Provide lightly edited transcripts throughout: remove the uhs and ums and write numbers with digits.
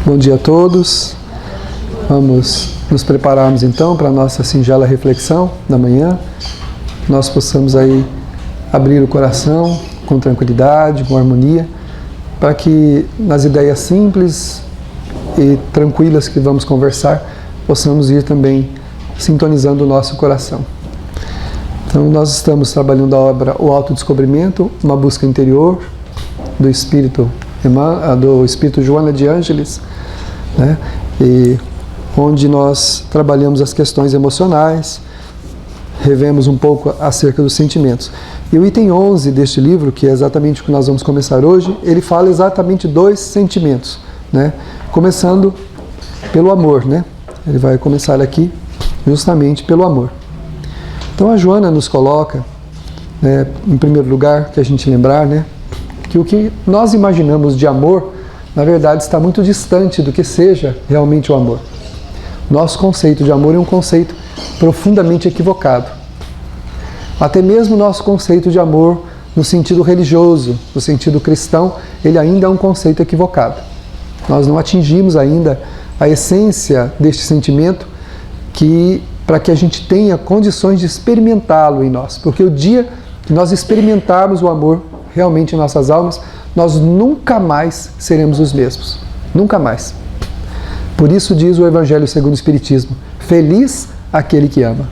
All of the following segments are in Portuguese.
Bom dia a todos. Vamos nos prepararmos então para a nossa singela reflexão da manhã. Nós possamos aí abrir o coração com tranquilidade, com harmonia, para que nas ideias simples e tranquilas que vamos conversar, possamos ir também sintonizando o nosso coração. Então nós estamos trabalhando a obra O Autodescobrimento, uma busca interior do Espírito Joana de Ângeles, né? E onde nós trabalhamos as questões emocionais, revemos um pouco acerca dos sentimentos. E o item 11 deste livro, que é exatamente o que nós vamos começar hoje, ele fala exatamente dois sentimentos, né? Começando pelo amor, né? Ele vai começar aqui justamente pelo amor. Então a Joana nos coloca, né, em primeiro lugar, que a gente lembrar, né, que o que nós imaginamos de amor, na verdade, está muito distante do que seja realmente o amor. Nosso conceito de amor é um conceito profundamente equivocado. Até mesmo o nosso conceito de amor no sentido religioso, no sentido cristão, ele ainda é um conceito equivocado. Nós não atingimos ainda a essência deste sentimento para que a gente tenha condições de experimentá-lo em nós. Porque o dia que nós experimentarmos o amor realmente em nossas almas, nós nunca mais seremos os mesmos. Nunca mais. Por isso diz o Evangelho segundo o Espiritismo: feliz aquele que ama.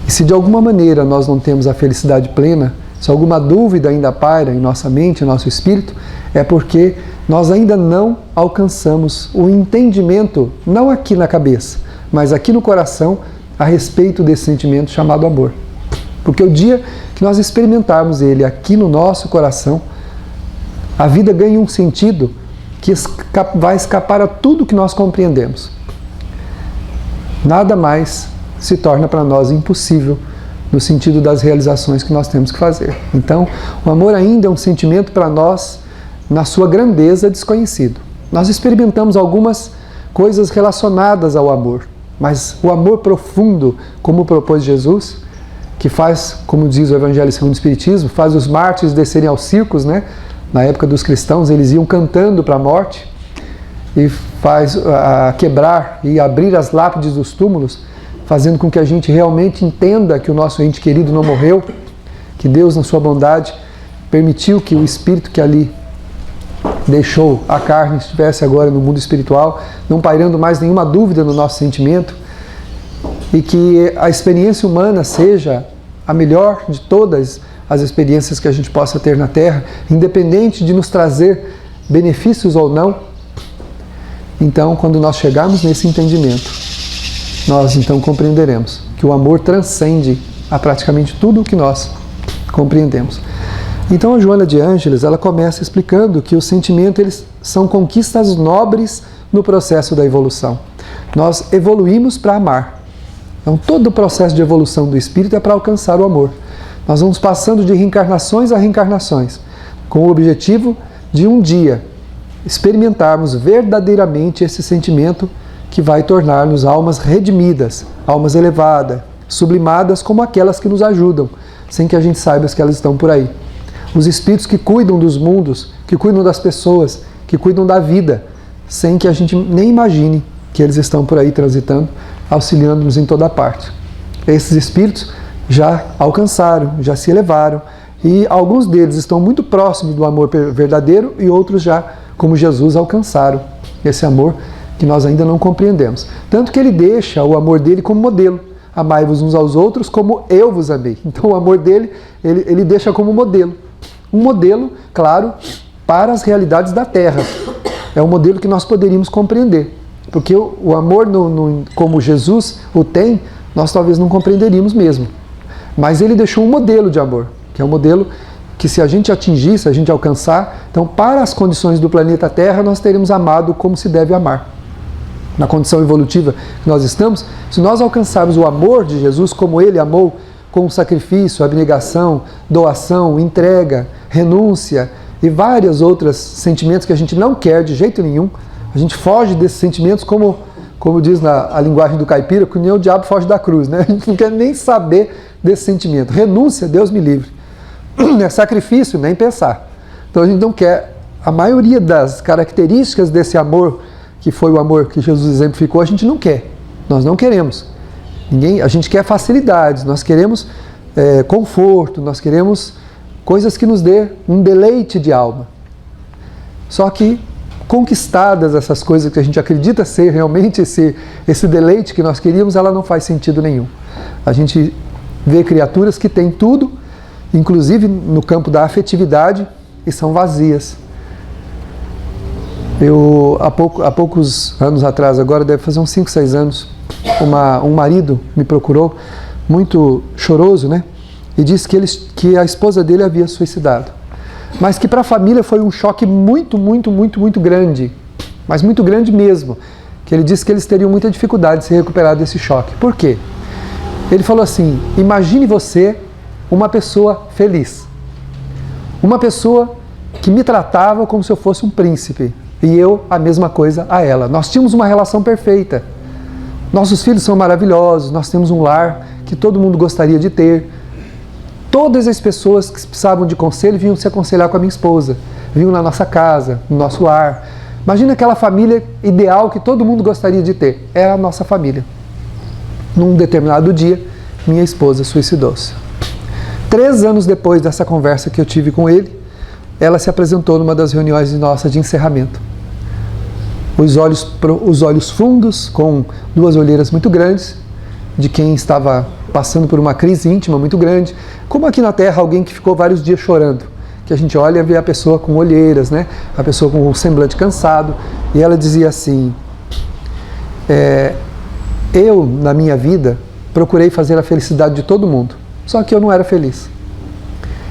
E se de alguma maneira nós não temos a felicidade plena, se alguma dúvida ainda paira em nossa mente, em nosso espírito, é porque nós ainda não alcançamos o entendimento, não aqui na cabeça, mas aqui no coração, a respeito desse sentimento chamado amor. Porque o dia que nós experimentarmos ele aqui no nosso coração, a vida ganha um sentido que vai escapar a tudo que nós compreendemos. Nada mais se torna para nós impossível no sentido das realizações que nós temos que fazer. Então, o amor ainda é um sentimento para nós, na sua grandeza, desconhecido. Nós experimentamos algumas coisas relacionadas ao amor, mas o amor profundo, como propôs Jesus, que faz, como diz o Evangelho segundo o Espiritismo, faz os mártires descerem aos circos, né? Na época dos cristãos, eles iam cantando para a morte, e faz quebrar e abrir as lápides dos túmulos, fazendo com que a gente realmente entenda que o nosso ente querido não morreu, que Deus, na sua bondade, permitiu que o espírito que ali deixou a carne estivesse agora no mundo espiritual, não pairando mais nenhuma dúvida no nosso sentimento, e que a experiência humana seja a melhor de todas as experiências que a gente possa ter na Terra, independente de nos trazer benefícios ou não. Então, quando nós chegarmos nesse entendimento, nós então compreenderemos que o amor transcende a praticamente tudo o que nós compreendemos. Então a Joana de Ângeles, ela começa explicando que os sentimentos eles são conquistas nobres no processo da evolução. Nós evoluímos para amar. Então todo o processo de evolução do espírito é para alcançar o amor. Nós vamos passando de reencarnações a reencarnações, com o objetivo de um dia experimentarmos verdadeiramente esse sentimento que vai tornar-nos almas redimidas, almas elevadas, sublimadas como aquelas que nos ajudam, sem que a gente saiba que elas estão por aí. Os espíritos que cuidam dos mundos, que cuidam das pessoas, que cuidam da vida, sem que a gente nem imagine que eles estão por aí transitando, auxiliando-nos em toda parte. Esses espíritos já alcançaram, já se elevaram, e alguns deles estão muito próximos do amor verdadeiro e outros já, como Jesus, alcançaram esse amor que nós ainda não compreendemos. Tanto que ele deixa o amor dele como modelo. Amai-vos uns aos outros como eu vos amei. Então o amor dele, ele deixa como modelo. Um modelo, claro, para as realidades da Terra. É um modelo que nós poderíamos compreender. Porque o amor, como Jesus o tem, nós talvez não compreenderíamos mesmo. Mas ele deixou um modelo de amor, que é um modelo que se a gente atingir, se a gente alcançar, então para as condições do planeta Terra, nós teremos amado como se deve amar. Na condição evolutiva que nós estamos, se nós alcançarmos o amor de Jesus como ele amou, com sacrifício, abnegação, doação, entrega, renúncia e vários outros sentimentos que a gente não quer de jeito nenhum, a gente foge desses sentimentos como diz a linguagem do caipira, que nem o diabo foge da cruz, né? A gente não quer nem saber desse sentimento. Renúncia, Deus me livre. Sacrifício, nem pensar. Então a gente não quer a maioria das características desse amor que foi o amor que Jesus exemplificou, a gente não quer. Nós não queremos. A gente quer facilidades, nós queremos conforto, nós queremos coisas que nos dê um deleite de alma. Só que, conquistadas essas coisas que a gente acredita ser realmente esse deleite que nós queríamos, ela não faz sentido nenhum. A gente vê criaturas que têm tudo, inclusive no campo da afetividade, e são vazias. Há poucos anos atrás, agora deve fazer uns 5, 6 anos, um marido me procurou, muito choroso, né? E disse que a esposa dele havia suicidado. Mas que para a família foi um choque muito, muito, muito, muito grande. Mas muito grande mesmo. Que ele disse que eles teriam muita dificuldade de se recuperar desse choque. Por quê? Ele falou assim, imagine você uma pessoa feliz. Uma pessoa que me tratava como se eu fosse um príncipe. E eu, a mesma coisa a ela. Nós tínhamos uma relação perfeita. Nossos filhos são maravilhosos, nós temos um lar que todo mundo gostaria de ter. Todas as pessoas que precisavam de conselho vinham se aconselhar com a minha esposa. Vinham na nossa casa, no nosso lar. Imagina aquela família ideal que todo mundo gostaria de ter. Era a nossa família. Num determinado dia, minha esposa suicidou-se. 3 anos depois dessa conversa que eu tive com ele, ela se apresentou numa das reuniões nossas de encerramento. Os olhos fundos, com 2 olheiras muito grandes, de quem estava passando por uma crise íntima muito grande, como aqui na Terra alguém que ficou vários dias chorando, que a gente olha e vê a pessoa com olheiras, né? A pessoa com o semblante cansado, e ela dizia assim, eu, na minha vida, procurei fazer a felicidade de todo mundo, só que eu não era feliz.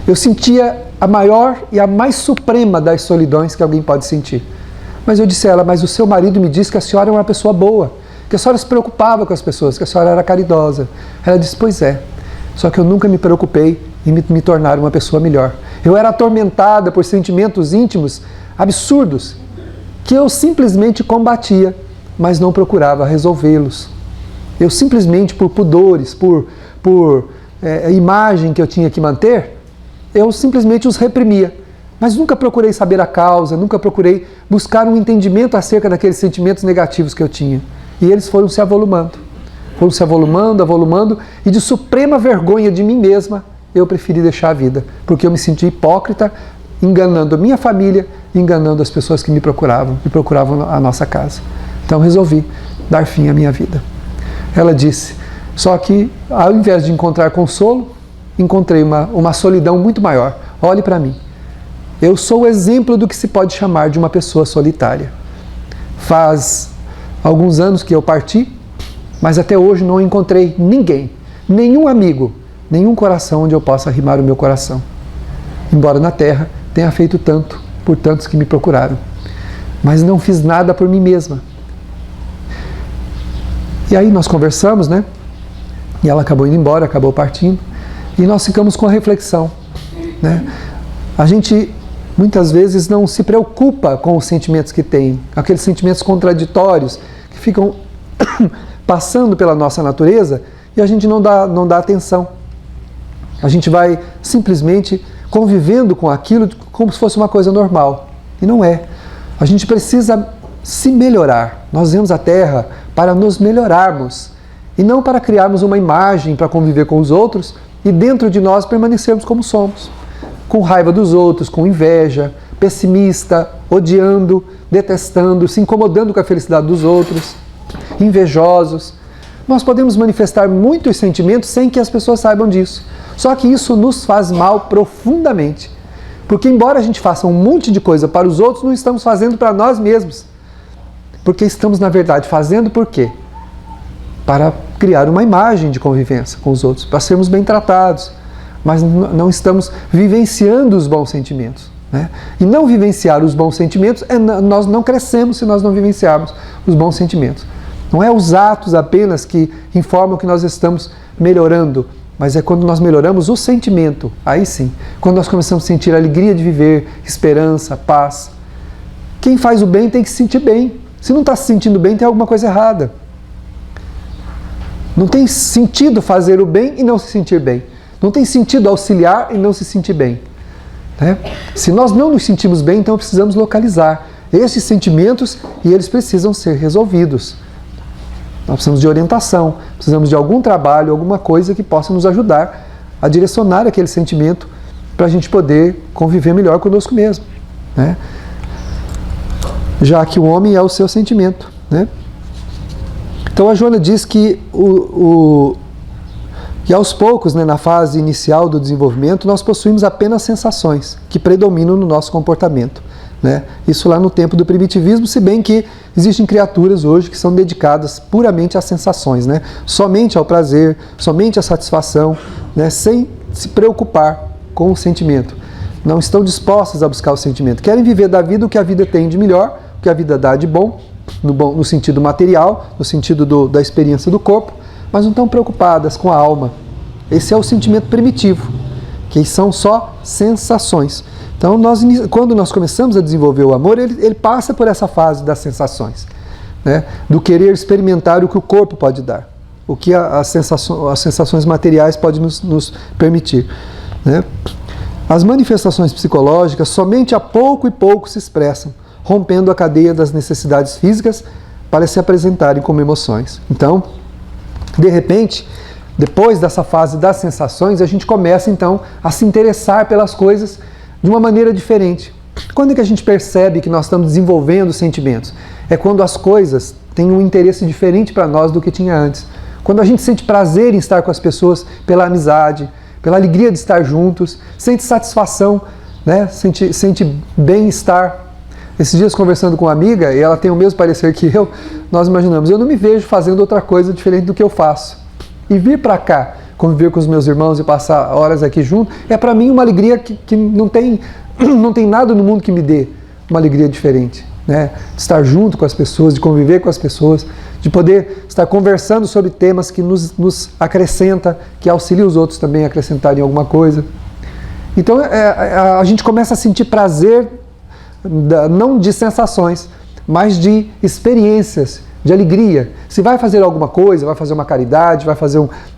Eu sentia a maior e a mais suprema das solidões que alguém pode sentir. Mas eu disse a ela, mas o seu marido me disse que a senhora é uma pessoa boa, que a senhora se preocupava com as pessoas, que a senhora era caridosa. Ela disse, pois é, só que eu nunca me preocupei em me tornar uma pessoa melhor. Eu era atormentada por sentimentos íntimos absurdos, que eu simplesmente combatia, mas não procurava resolvê-los. Eu simplesmente, por pudores, por imagem que eu tinha que manter, eu simplesmente os reprimia. Mas nunca procurei saber a causa, nunca procurei buscar um entendimento acerca daqueles sentimentos negativos que eu tinha. E eles foram se avolumando, avolumando, e de suprema vergonha de mim mesma, eu preferi deixar a vida, porque eu me senti hipócrita, enganando a minha família, enganando as pessoas que me procuravam a nossa casa. Então resolvi dar fim à minha vida. Ela disse, só que ao invés de encontrar consolo, encontrei uma solidão muito maior. Olhe para mim. Eu sou o exemplo do que se pode chamar de uma pessoa solitária. Faz alguns anos que eu parti, mas até hoje não encontrei ninguém, nenhum amigo, nenhum coração onde eu possa arrimar o meu coração. Embora na Terra tenha feito tanto por tantos que me procuraram. Mas não fiz nada por mim mesma. E aí nós conversamos, né? E ela acabou indo embora, acabou partindo. E nós ficamos com a reflexão, né? A gente muitas vezes não se preocupa com os sentimentos que tem, aqueles sentimentos contraditórios que ficam passando pela nossa natureza e a gente não dá atenção. A gente vai simplesmente convivendo com aquilo como se fosse uma coisa normal. E não é. A gente precisa se melhorar. Nós viemos à Terra para nos melhorarmos e não para criarmos uma imagem para conviver com os outros e dentro de nós permanecermos como somos. Com raiva dos outros, com inveja, pessimista, odiando, detestando, se incomodando com a felicidade dos outros, invejosos. Nós podemos manifestar muitos sentimentos sem que as pessoas saibam disso. Só que isso nos faz mal profundamente. Porque embora a gente faça um monte de coisa para os outros, não estamos fazendo para nós mesmos. Porque estamos, na verdade, fazendo por quê? Para criar uma imagem de convivência com os outros, para sermos bem tratados. Mas não estamos vivenciando os bons sentimentos, né? E não vivenciar os bons sentimentos, nós não crescemos se nós não vivenciarmos os bons sentimentos. Não é os atos apenas que informam que nós estamos melhorando, mas é quando nós melhoramos o sentimento, aí sim, quando nós começamos a sentir a alegria de viver, esperança, paz. Quem faz o bem tem que se sentir bem. Se não está se sentindo bem, tem alguma coisa errada. Não tem sentido fazer o bem e não se sentir bem. Não tem sentido auxiliar e não se sentir bem, né? Se nós não nos sentimos bem, então precisamos localizar esses sentimentos e eles precisam ser resolvidos. Nós precisamos de orientação, precisamos de algum trabalho, alguma coisa que possa nos ajudar a direcionar aquele sentimento para a gente poder conviver melhor conosco mesmo, né? Já que o homem é o seu sentimento, né? Então a Joana diz que, que aos poucos, né, na fase inicial do desenvolvimento, nós possuímos apenas sensações que predominam no nosso comportamento, né? Isso lá no tempo do primitivismo, se bem que existem criaturas hoje que são dedicadas puramente às sensações, né? Somente ao prazer, somente à satisfação, né? Sem se preocupar com o sentimento. Não estão dispostas a buscar o sentimento. Querem viver da vida o que a vida tem de melhor, o que a vida dá de bom, no sentido material, no sentido da experiência do corpo, mas não estão preocupadas com a alma. Esse é o sentimento primitivo, que são só sensações. Então, quando nós começamos a desenvolver o amor, ele passa por essa fase das sensações, né? Do querer experimentar o que o corpo pode dar, o que as sensações materiais podem nos permitir, né? As manifestações psicológicas somente a pouco e pouco se expressam, rompendo a cadeia das necessidades físicas para se apresentarem como emoções. Então, de repente, depois dessa fase das sensações, a gente começa então a se interessar pelas coisas de uma maneira diferente. Quando é que a gente percebe que nós estamos desenvolvendo sentimentos? É quando as coisas têm um interesse diferente para nós do que tinha antes. Quando a gente sente prazer em estar com as pessoas pela amizade, pela alegria de estar juntos, sente satisfação, né? Sente bem-estar. Esses dias conversando com uma amiga, e ela tem o mesmo parecer que eu, nós imaginamos, eu não me vejo fazendo outra coisa diferente do que eu faço. E vir para cá, conviver com os meus irmãos e passar horas aqui junto, é para mim uma alegria que não tem nada no mundo que me dê uma alegria diferente, né? De estar junto com as pessoas, de conviver com as pessoas, de poder estar conversando sobre temas que nos acrescenta, que auxilia os outros também a acrescentarem alguma coisa. Então a gente começa a sentir prazer, não de sensações, mas de experiências, de alegria. Se vai fazer alguma coisa, vai fazer uma caridade, vai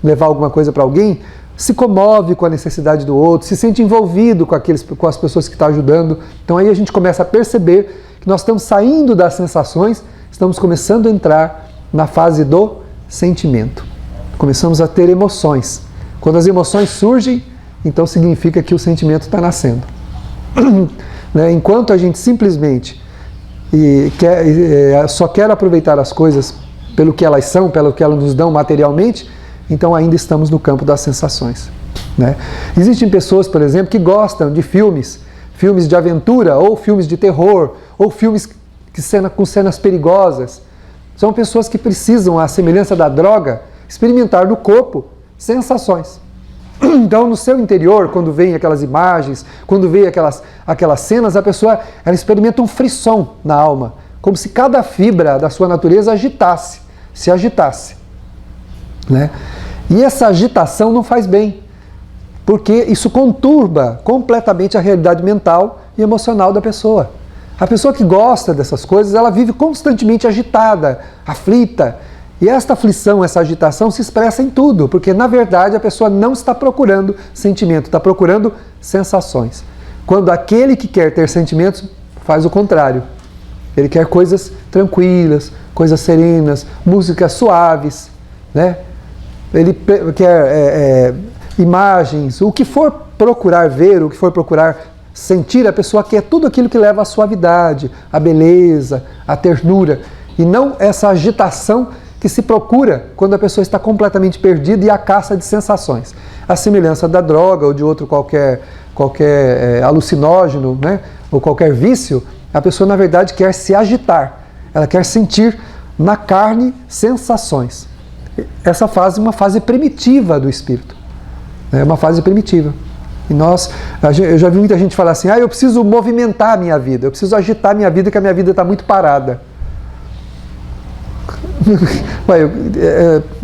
levar alguma coisa para alguém, se comove com a necessidade do outro, se sente envolvido com as pessoas que está ajudando. Então aí a gente começa a perceber que nós estamos saindo das sensações, estamos começando a entrar na fase do sentimento. Começamos a ter emoções. Quando as emoções surgem, então significa que o sentimento está nascendo. Enquanto a gente simplesmente só quer aproveitar as coisas pelo que elas são, pelo que elas nos dão materialmente, então ainda estamos no campo das sensações, né? Existem pessoas, por exemplo, que gostam de filmes de aventura, ou filmes de terror, ou filmes com cenas perigosas. São pessoas que precisam, à semelhança da droga, experimentar no corpo sensações. Então, no seu interior, quando vem aquelas imagens, quando vem aquelas cenas, a pessoa ela experimenta um frisson na alma, como se cada fibra da sua natureza se agitasse, né? E essa agitação não faz bem, porque isso conturba completamente a realidade mental e emocional da pessoa. A pessoa que gosta dessas coisas, ela vive constantemente agitada, aflita. E esta aflição, essa agitação se expressa em tudo, porque na verdade a pessoa não está procurando sentimento, está procurando sensações. Quando aquele que quer ter sentimentos faz o contrário. Ele quer coisas tranquilas, coisas serenas, músicas suaves, né? Ele quer imagens, o que for procurar ver, o que for procurar sentir, a pessoa quer tudo aquilo que leva à suavidade, à beleza, à ternura, e não essa agitação que se procura quando a pessoa está completamente perdida e à caça de sensações. A semelhança da droga ou de outro qualquer alucinógeno, né, ou qualquer vício, a pessoa na verdade quer se agitar, ela quer sentir na carne sensações. Essa fase é uma fase primitiva do espírito, é uma fase primitiva. E eu já vi muita gente falar assim, eu preciso movimentar a minha vida, eu preciso agitar a minha vida, que a minha vida está muito parada.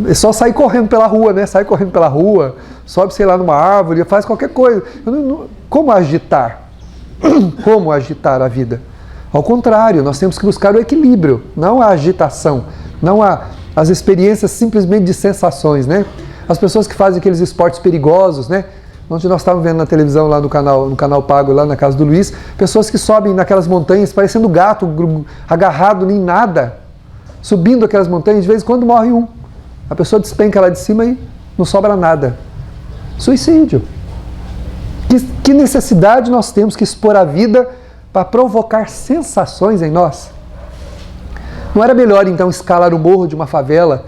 É só sair correndo pela rua, né? Sai correndo pela rua, sobe, sei lá, numa árvore, faz qualquer coisa. Como agitar? Como agitar a vida? Ao contrário, nós temos que buscar o equilíbrio, não a agitação, não as experiências simplesmente de sensações, né? As pessoas que fazem aqueles esportes perigosos, né? Ontem nós estávamos vendo na televisão lá no canal Pago, lá na casa do Luiz, pessoas que sobem naquelas montanhas parecendo gato, agarrado em nada, subindo aquelas montanhas, de vez em quando morre um. A pessoa despenca lá de cima e não sobra nada. Suicídio. Que necessidade nós temos que expor a vida para provocar sensações em nós? Não era melhor então escalar o morro de uma favela,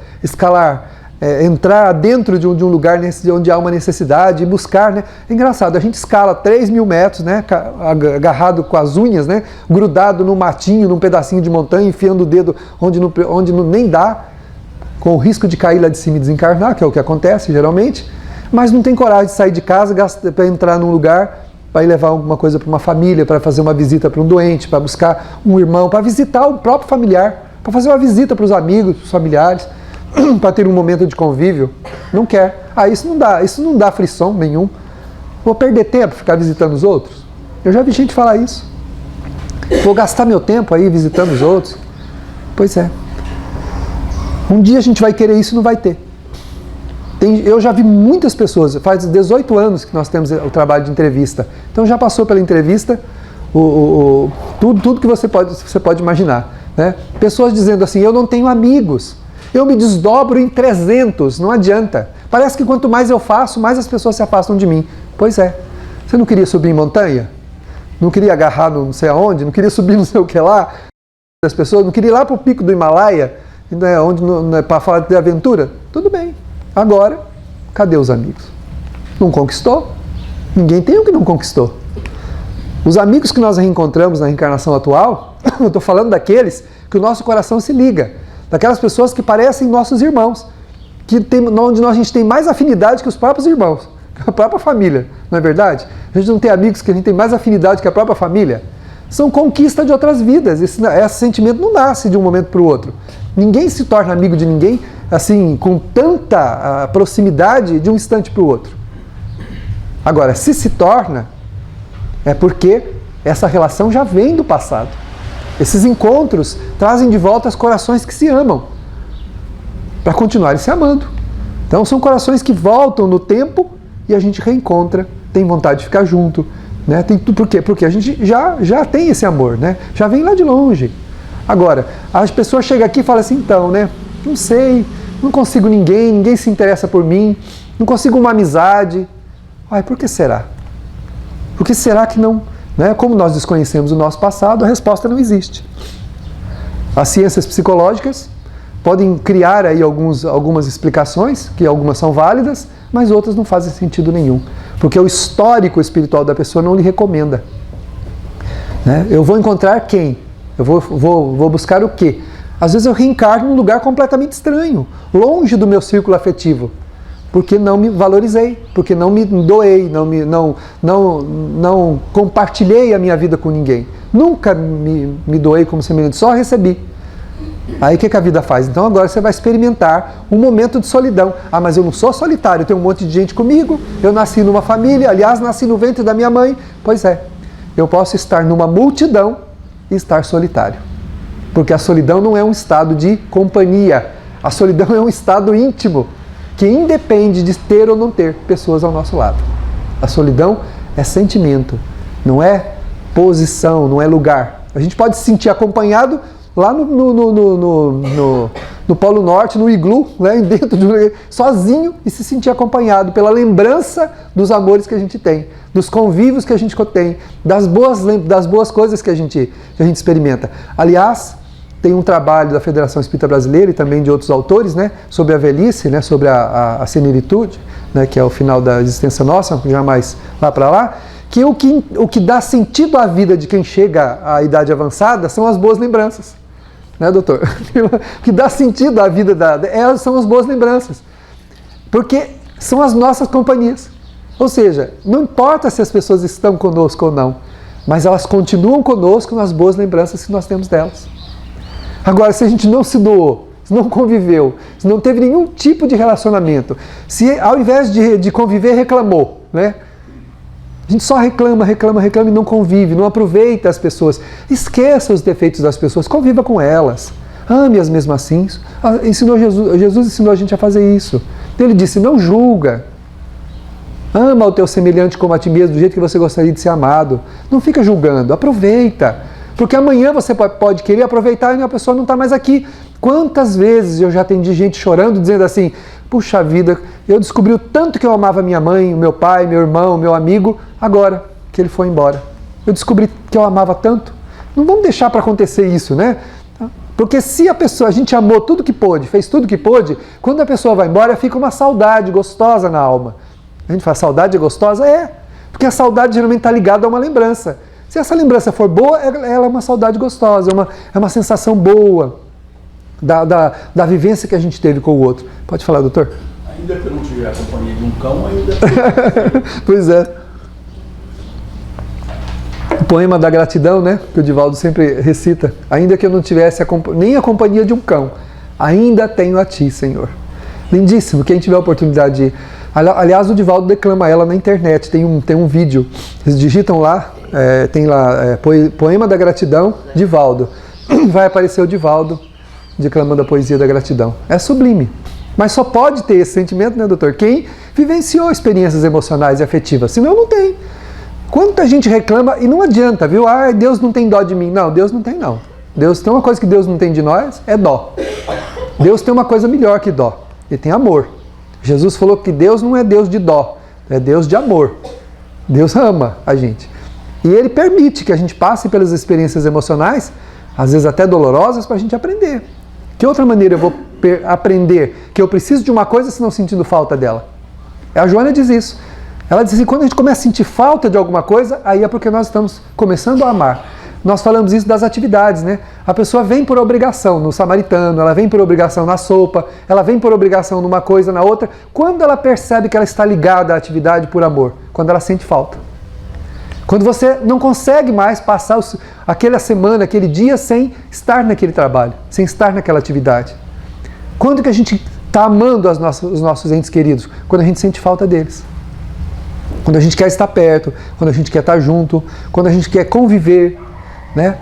entrar dentro de um lugar onde há uma necessidade e buscar, né? É engraçado, a gente escala 3.000 metros, né? Agarrado com as unhas, né? Grudado num matinho, num pedacinho de montanha, enfiando o dedo onde nem dá, com o risco de cair lá de cima e desencarnar, que é o que acontece geralmente, mas não tem coragem de sair de casa para entrar num lugar, para ir levar alguma coisa para uma família, para fazer uma visita para um doente, para buscar um irmão, para visitar o próprio familiar, para fazer uma visita para os amigos, para os familiares, para ter um momento de convívio. Não quer. Isso não dá frisson nenhum. Vou perder tempo ficar visitando os outros? Eu já vi gente falar isso. Vou gastar meu tempo aí visitando os outros? Pois é. Um dia a gente vai querer isso e não vai ter. Eu já vi muitas pessoas, faz 18 anos que nós temos o trabalho de entrevista. Então já passou pela entrevista tudo que você pode imaginar. Né? Pessoas dizendo assim, eu não tenho amigos, eu me desdobro em 300, não adianta. Parece que quanto mais eu faço, mais as pessoas se afastam de mim. Pois é, você não queria subir em montanha? Não queria agarrar no não sei aonde? Não queria subir não sei o que lá? Das pessoas, não queria ir lá para o pico do Himalaia, né, para falar de aventura? Tudo bem, agora, cadê os amigos? Não conquistou? Ninguém tem o que não conquistou. Os amigos que nós reencontramos na reencarnação atual, eu estou falando daqueles que o nosso coração se liga, daquelas pessoas que parecem nossos irmãos, onde a gente tem mais afinidade que os próprios irmãos, que a própria família, não é verdade? A gente não tem amigos que a gente tem mais afinidade que a própria família. São conquistas de outras vidas, esse sentimento não nasce de um momento para o outro. Ninguém se torna amigo de ninguém assim com tanta proximidade de um instante para o outro. Agora, se torna, é porque essa relação já vem do passado. Esses encontros trazem de volta os corações que se amam, para continuarem se amando. Então são corações que voltam no tempo e a gente reencontra, tem vontade de ficar junto. Né? Por quê? Porque a gente já tem esse amor, né? Já vem lá de longe. Agora, as pessoas chegam aqui e falam assim, então, né? Não sei, não consigo ninguém se interessa por mim, não consigo uma amizade. Ai, por que será? Por que será que não? Né? Como nós desconhecemos o nosso passado, a resposta não existe. As ciências psicológicas podem criar aí algumas explicações, que algumas são válidas, mas outras não fazem sentido nenhum. Porque o histórico espiritual da pessoa não lhe recomenda. Né? Eu vou encontrar quem? Eu vou buscar o quê? Às vezes eu reencarno num lugar completamente estranho, longe do meu círculo afetivo, porque não me valorizei, porque não me doei, não compartilhei a minha vida com ninguém. Nunca me doei como semelhante, só recebi. Aí o que a vida faz? Então agora você vai experimentar um momento de solidão. Ah, mas eu não sou solitário, eu tenho um monte de gente comigo, eu nasci numa família, aliás, nasci no ventre da minha mãe. Pois é, eu posso estar numa multidão e estar solitário. Porque a solidão não é um estado de companhia, a solidão é um estado íntimo, que independe de ter ou não ter pessoas ao nosso lado. A solidão é sentimento, não é posição, não é lugar. A gente pode se sentir acompanhado lá no Polo Norte, no iglu, né, dentro sozinho, e se sentir acompanhado pela lembrança dos amores que a gente tem, dos convívios que a gente tem, das boas coisas que a gente experimenta. Aliás, tem um trabalho da Federação Espírita Brasileira e também de outros autores, né, sobre a velhice, né, sobre a senilitude, né, que é o final da existência nossa, já mais lá para lá, que o que dá sentido à vida de quem chega à idade avançada são as boas lembranças. Né, doutor? O que dá sentido à vida são as boas lembranças. Porque são as nossas companhias. Ou seja, não importa se as pessoas estão conosco ou não, mas elas continuam conosco nas boas lembranças que nós temos delas. Agora, se a gente não se doou, se não conviveu, se não teve nenhum tipo de relacionamento, se ao invés de conviver, reclamou, né? A gente só reclama e não convive, não aproveita as pessoas. Esqueça os defeitos das pessoas, conviva com elas. Ame-as mesmo assim. Jesus ensinou a gente a fazer isso. Ele disse, não julga. Ama o teu semelhante como a ti mesmo, do jeito que você gostaria de ser amado. Não fica julgando, aproveita. Porque amanhã você pode querer aproveitar e a pessoa não está mais aqui. Quantas vezes eu já atendi gente chorando, dizendo assim, puxa vida, eu descobri o tanto que eu amava minha mãe, meu pai, meu irmão, meu amigo, agora que ele foi embora. Eu descobri que eu amava tanto. Não vamos deixar para acontecer isso, né? Porque se a gente amou tudo que pôde, fez tudo que pôde, quando a pessoa vai embora, fica uma saudade gostosa na alma. A gente fala, saudade é gostosa? É. Porque a saudade geralmente está ligada a uma lembrança. Se essa lembrança for boa, ela é uma saudade gostosa, é uma sensação boa da vivência que a gente teve com o outro. Pode falar, doutor? Ainda que eu não tiver a companhia de um cão, ainda... Pois é. O poema da gratidão, né? Que o Divaldo sempre recita. Ainda que eu não tivesse nem a companhia de um cão, ainda tenho a ti, Senhor. Lindíssimo. Quem tiver a oportunidade de ir. Aliás, o Divaldo declama ela na internet. Tem um vídeo. Eles digitam lá, tem lá, poema da gratidão, Divaldo. Vai aparecer o Divaldo declamando a poesia da gratidão. É sublime. Mas só pode ter esse sentimento, né, doutor? Quem vivenciou experiências emocionais e afetivas. Senão não tem. Quanta gente reclama e não adianta, viu? Ah, Deus não tem dó de mim. Não, Deus não tem, não. Deus tem uma coisa que Deus não tem de nós, é dó. Deus tem uma coisa melhor que dó. Ele tem amor. Jesus falou que Deus não é Deus de dó, é Deus de amor. Deus ama a gente. E Ele permite que a gente passe pelas experiências emocionais, às vezes até dolorosas, para a gente aprender. Que outra maneira eu vou aprender que eu preciso de uma coisa se não sentindo falta dela? A Joana diz isso. Ela diz assim, quando a gente começa a sentir falta de alguma coisa, aí é porque nós estamos começando a amar. Nós falamos isso das atividades, né? A pessoa vem por obrigação no samaritano, ela vem por obrigação na sopa, ela vem por obrigação numa coisa, na outra. Quando ela percebe que ela está ligada à atividade por amor? Quando ela sente falta. Quando você não consegue mais passar aquela semana, aquele dia sem estar naquele trabalho, sem estar naquela atividade. Quando que a gente está amando os nossos entes queridos? Quando a gente sente falta deles. Quando a gente quer estar perto, quando a gente quer estar junto, quando a gente quer conviver, né?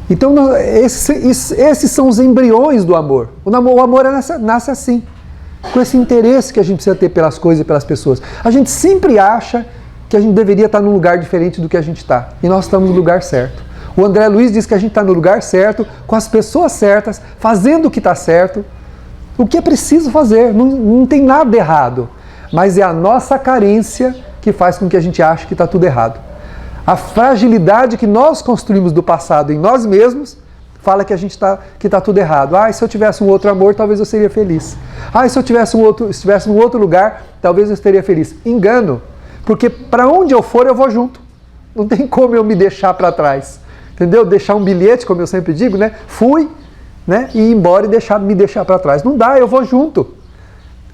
Então, esses são os embriões do amor. O amor nasce assim, com esse interesse que a gente precisa ter pelas coisas e pelas pessoas. A gente sempre acha que a gente deveria estar num lugar diferente do que a gente está. E nós estamos no lugar certo. O André Luiz diz que a gente está no lugar certo, com as pessoas certas, fazendo o que está certo. O que é preciso fazer, não tem nada errado. Mas é a nossa carência que faz com que a gente ache que está tudo errado. A fragilidade que nós construímos do passado em nós mesmos fala que a gente que está tudo errado. Ah, se eu tivesse um outro amor, talvez eu seria feliz. Ah, se eu tivesse estivesse em um outro lugar, talvez eu estaria feliz. Engano, porque para onde eu for, eu vou junto. Não tem como eu me deixar para trás. Entendeu? Deixar um bilhete, como eu sempre digo, né? Fui, né? E ir embora e me deixar para trás. Não dá, eu vou junto.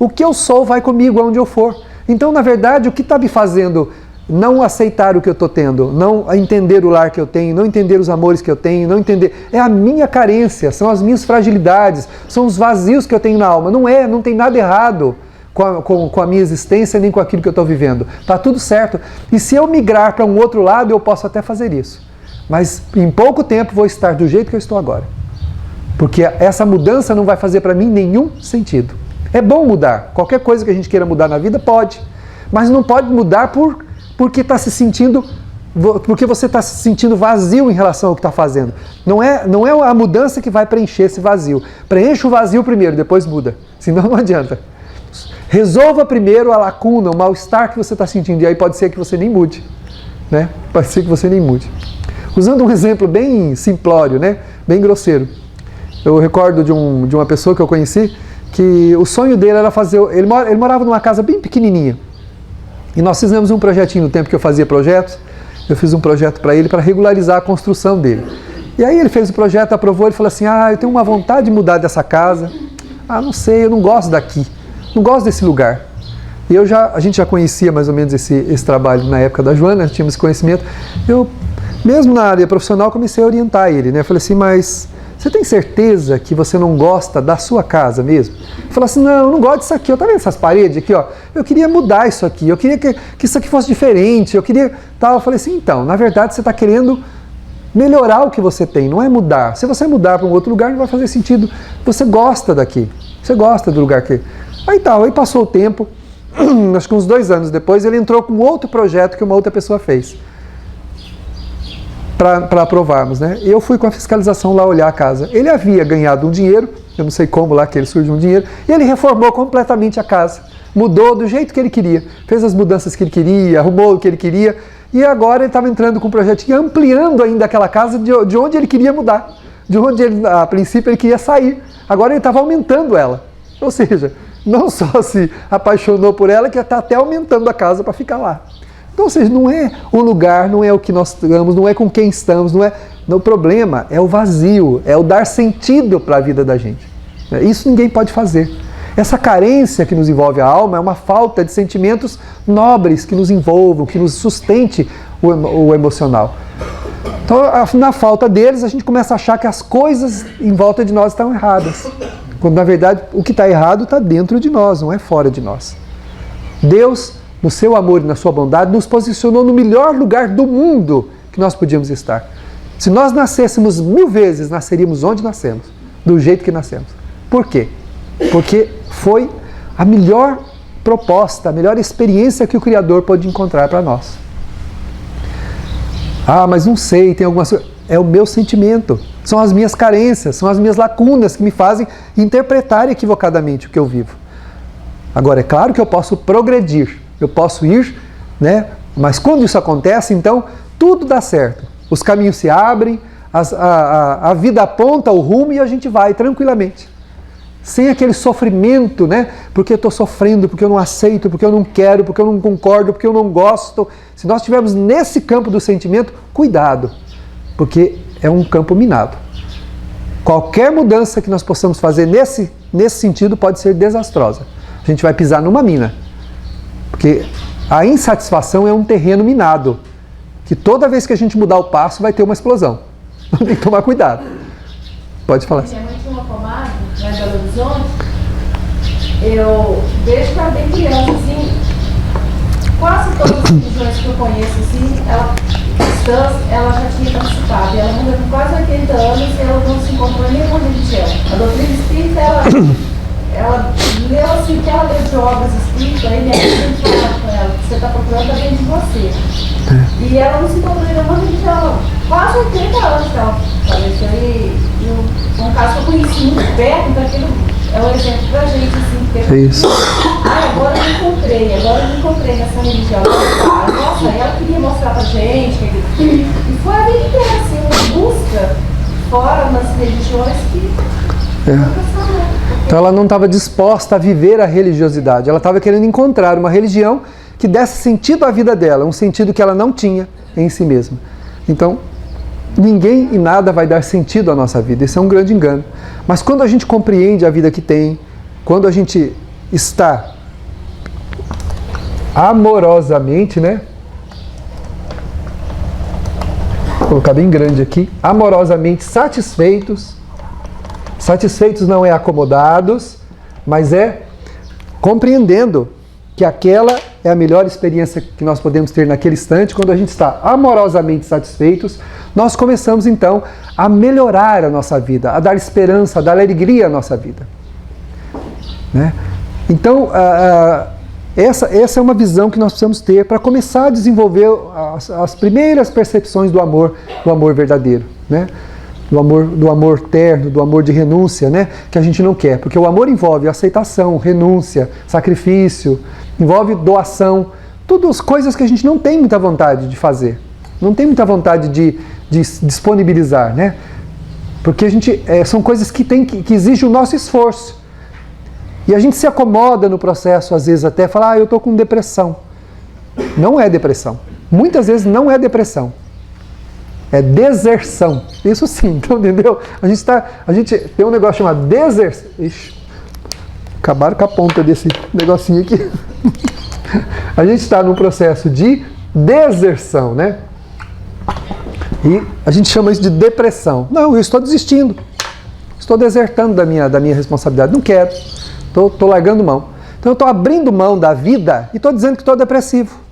O que eu sou vai comigo aonde eu for. Então, na verdade, o que está me fazendo não aceitar o que eu estou tendo, não entender o lar que eu tenho, não entender os amores que eu tenho, não entender... É a minha carência, são as minhas fragilidades, são os vazios que eu tenho na alma. Não tem nada errado com a minha existência nem com aquilo que eu estou vivendo. Está tudo certo. E se eu migrar para um outro lado, eu posso até fazer isso. Mas em pouco tempo vou estar do jeito que eu estou agora. Porque essa mudança não vai fazer para mim nenhum sentido. É bom mudar. Qualquer coisa que a gente queira mudar na vida, pode. Mas não pode mudar porque você está se sentindo vazio em relação ao que está fazendo. Não é a mudança que vai preencher esse vazio. Preencha o vazio primeiro, depois muda. Senão não adianta. Resolva primeiro a lacuna, o mal-estar que você está sentindo. E aí pode ser que você nem mude. Né? Pode ser que você nem mude. Usando um exemplo bem simplório, né? Bem grosseiro. Eu recordo de uma pessoa que eu conheci que o sonho dele era fazer... Ele morava numa casa bem pequenininha. E nós fizemos um projetinho no tempo que eu fazia projetos. Eu fiz um projeto para ele para regularizar a construção dele. E aí ele fez o projeto, aprovou, ele falou assim, eu tenho uma vontade de mudar dessa casa. Não sei, eu não gosto daqui. Não gosto desse lugar. E a gente já conhecia mais ou menos esse trabalho na época da Joana, tínhamos esse conhecimento. Eu, mesmo na área profissional, comecei a orientar ele, né? Eu falei assim, mas... Você tem certeza que você não gosta da sua casa mesmo? Ele falou assim, não, eu não gosto disso aqui, tá vendo essas paredes aqui, ó? Eu queria mudar isso aqui, eu queria que isso aqui fosse diferente, eu queria... Eu falei assim, então, na verdade você está querendo melhorar o que você tem, não é mudar. Se você mudar para um outro lugar, não vai fazer sentido. Você gosta daqui, você gosta do lugar que... Aí passou o tempo, acho que uns 2 anos depois, ele entrou com outro projeto que uma outra pessoa fez. Para aprovarmos, né? Eu fui com a fiscalização lá olhar a casa. Ele havia ganhado um dinheiro, eu não sei como lá que ele surgiu um dinheiro, e ele reformou completamente a casa. Mudou do jeito que ele queria, fez as mudanças que ele queria, arrumou o que ele queria, e agora ele estava entrando com um projetinho, ampliando ainda aquela casa de onde ele queria mudar. De onde ele, a princípio ele queria sair. Agora ele estava aumentando ela. Ou seja, não só se apaixonou por ela, que está até aumentando a casa para ficar lá. Então, ou seja, não é o lugar, não é o que nós estamos, não é com quem estamos, não é... O problema é o vazio, é o dar sentido para a vida da gente. Isso ninguém pode fazer. Essa carência que nos envolve a alma é uma falta de sentimentos nobres que nos envolvam, que nos sustente o emocional. Então, na falta deles, a gente começa a achar que as coisas em volta de nós estão erradas. Quando, na verdade, o que está errado está dentro de nós, não é fora de nós. Deus, no seu amor e na sua bondade, nos posicionou no melhor lugar do mundo que nós podíamos estar. Se nós nascêssemos 1000 vezes, nasceríamos onde nascemos, do jeito que nascemos. Por quê? Porque foi a melhor proposta, a melhor experiência que o Criador pôde encontrar para nós. Ah, mas não sei, tem algumas coisas. É o meu sentimento, são as minhas carências, são as minhas lacunas que me fazem interpretar equivocadamente o que eu vivo. Agora, é claro que eu posso progredir, eu posso ir, né? Mas quando isso acontece, então, tudo dá certo. Os caminhos se abrem, a vida aponta o rumo e a gente vai tranquilamente. Sem aquele sofrimento, né? Porque eu estou sofrendo, porque eu não aceito, porque eu não quero, porque eu não concordo, porque eu não gosto. Se nós estivermos nesse campo do sentimento, cuidado, porque é um campo minado. Qualquer mudança que nós possamos fazer nesse sentido pode ser desastrosa. A gente vai pisar numa mina, porque a insatisfação é um terreno minado, que toda vez que a gente mudar o passo vai ter uma explosão. Tem que tomar cuidado. Pode falar. Minha mãe tinha uma comadre, lá em Belo Horizonte. Eu, desde que ela bem criança, assim, quase todas as religiões que eu conheço, assim, ela já tinha participado. E ela morreu com quase 80 anos e ela não se encontrou em nenhuma religião. A doutrina espírita, ela leu assim, que ela leu de obras espíritas, aí minha mãe sempre falava com ela, que você está procurando dentro de você. E ela não se encontrou em nenhuma religião. Quase 80 anos que ela faleceu. E um caso que eu conheci muito perto, então aquilo é um exemplo pra gente, assim, porque Isso. agora eu me encontrei nessa religião. Nossa, ela queria mostrar pra gente, e foi a vida inteira, assim, uma busca fora nas religiões que Então ela não estava disposta a viver a religiosidade, ela estava querendo encontrar uma religião que desse sentido à vida dela, um sentido que ela não tinha em si mesma. Então, ninguém e nada vai dar sentido à nossa vida, isso é um grande engano. Mas quando a gente compreende a vida que tem, quando a gente está amorosamente, né? Vou colocar bem grande aqui, amorosamente satisfeitos. Satisfeitos não é acomodados, mas é compreendendo que aquela é a melhor experiência que nós podemos ter naquele instante. Quando a gente está amorosamente satisfeitos, nós começamos então a melhorar a nossa vida, a dar esperança, a dar alegria à nossa vida. Né? Então, essa é uma visão que nós precisamos ter para começar a desenvolver as primeiras percepções do amor verdadeiro, né? Do amor terno, do amor de renúncia, né? Que a gente não quer, porque o amor envolve aceitação, renúncia, sacrifício, envolve doação, todas coisas que a gente não tem muita vontade de fazer, não tem muita vontade de disponibilizar, né? Porque a gente, são coisas que exigem o nosso esforço. E a gente se acomoda no processo, às vezes até fala, eu estou com depressão. Não é depressão. Muitas vezes não é depressão. É deserção. Isso sim, então, entendeu? A gente tem um negócio chamado deserção. Ixi, acabaram com a ponta desse negocinho aqui. A gente está num processo de deserção, né? E a gente chama isso de depressão. Não, eu estou desistindo. Estou desertando da minha responsabilidade. Não quero. Estou largando mão. Então eu estou abrindo mão da vida e estou dizendo que estou depressivo.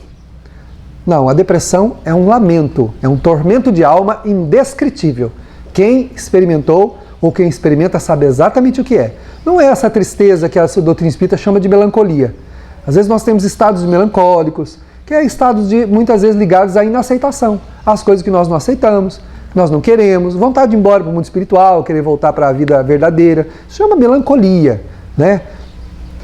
Não, a depressão é um lamento, é um tormento de alma indescritível. Quem experimentou ou quem experimenta sabe exatamente o que é. Não é essa tristeza que a doutrina espírita chama de melancolia. Às vezes nós temos estados melancólicos, que é estados muitas vezes ligados à inaceitação, às coisas que nós não aceitamos, que nós não queremos, vontade de ir embora para o mundo espiritual, querer voltar para a vida verdadeira. Isso chama melancolia, né?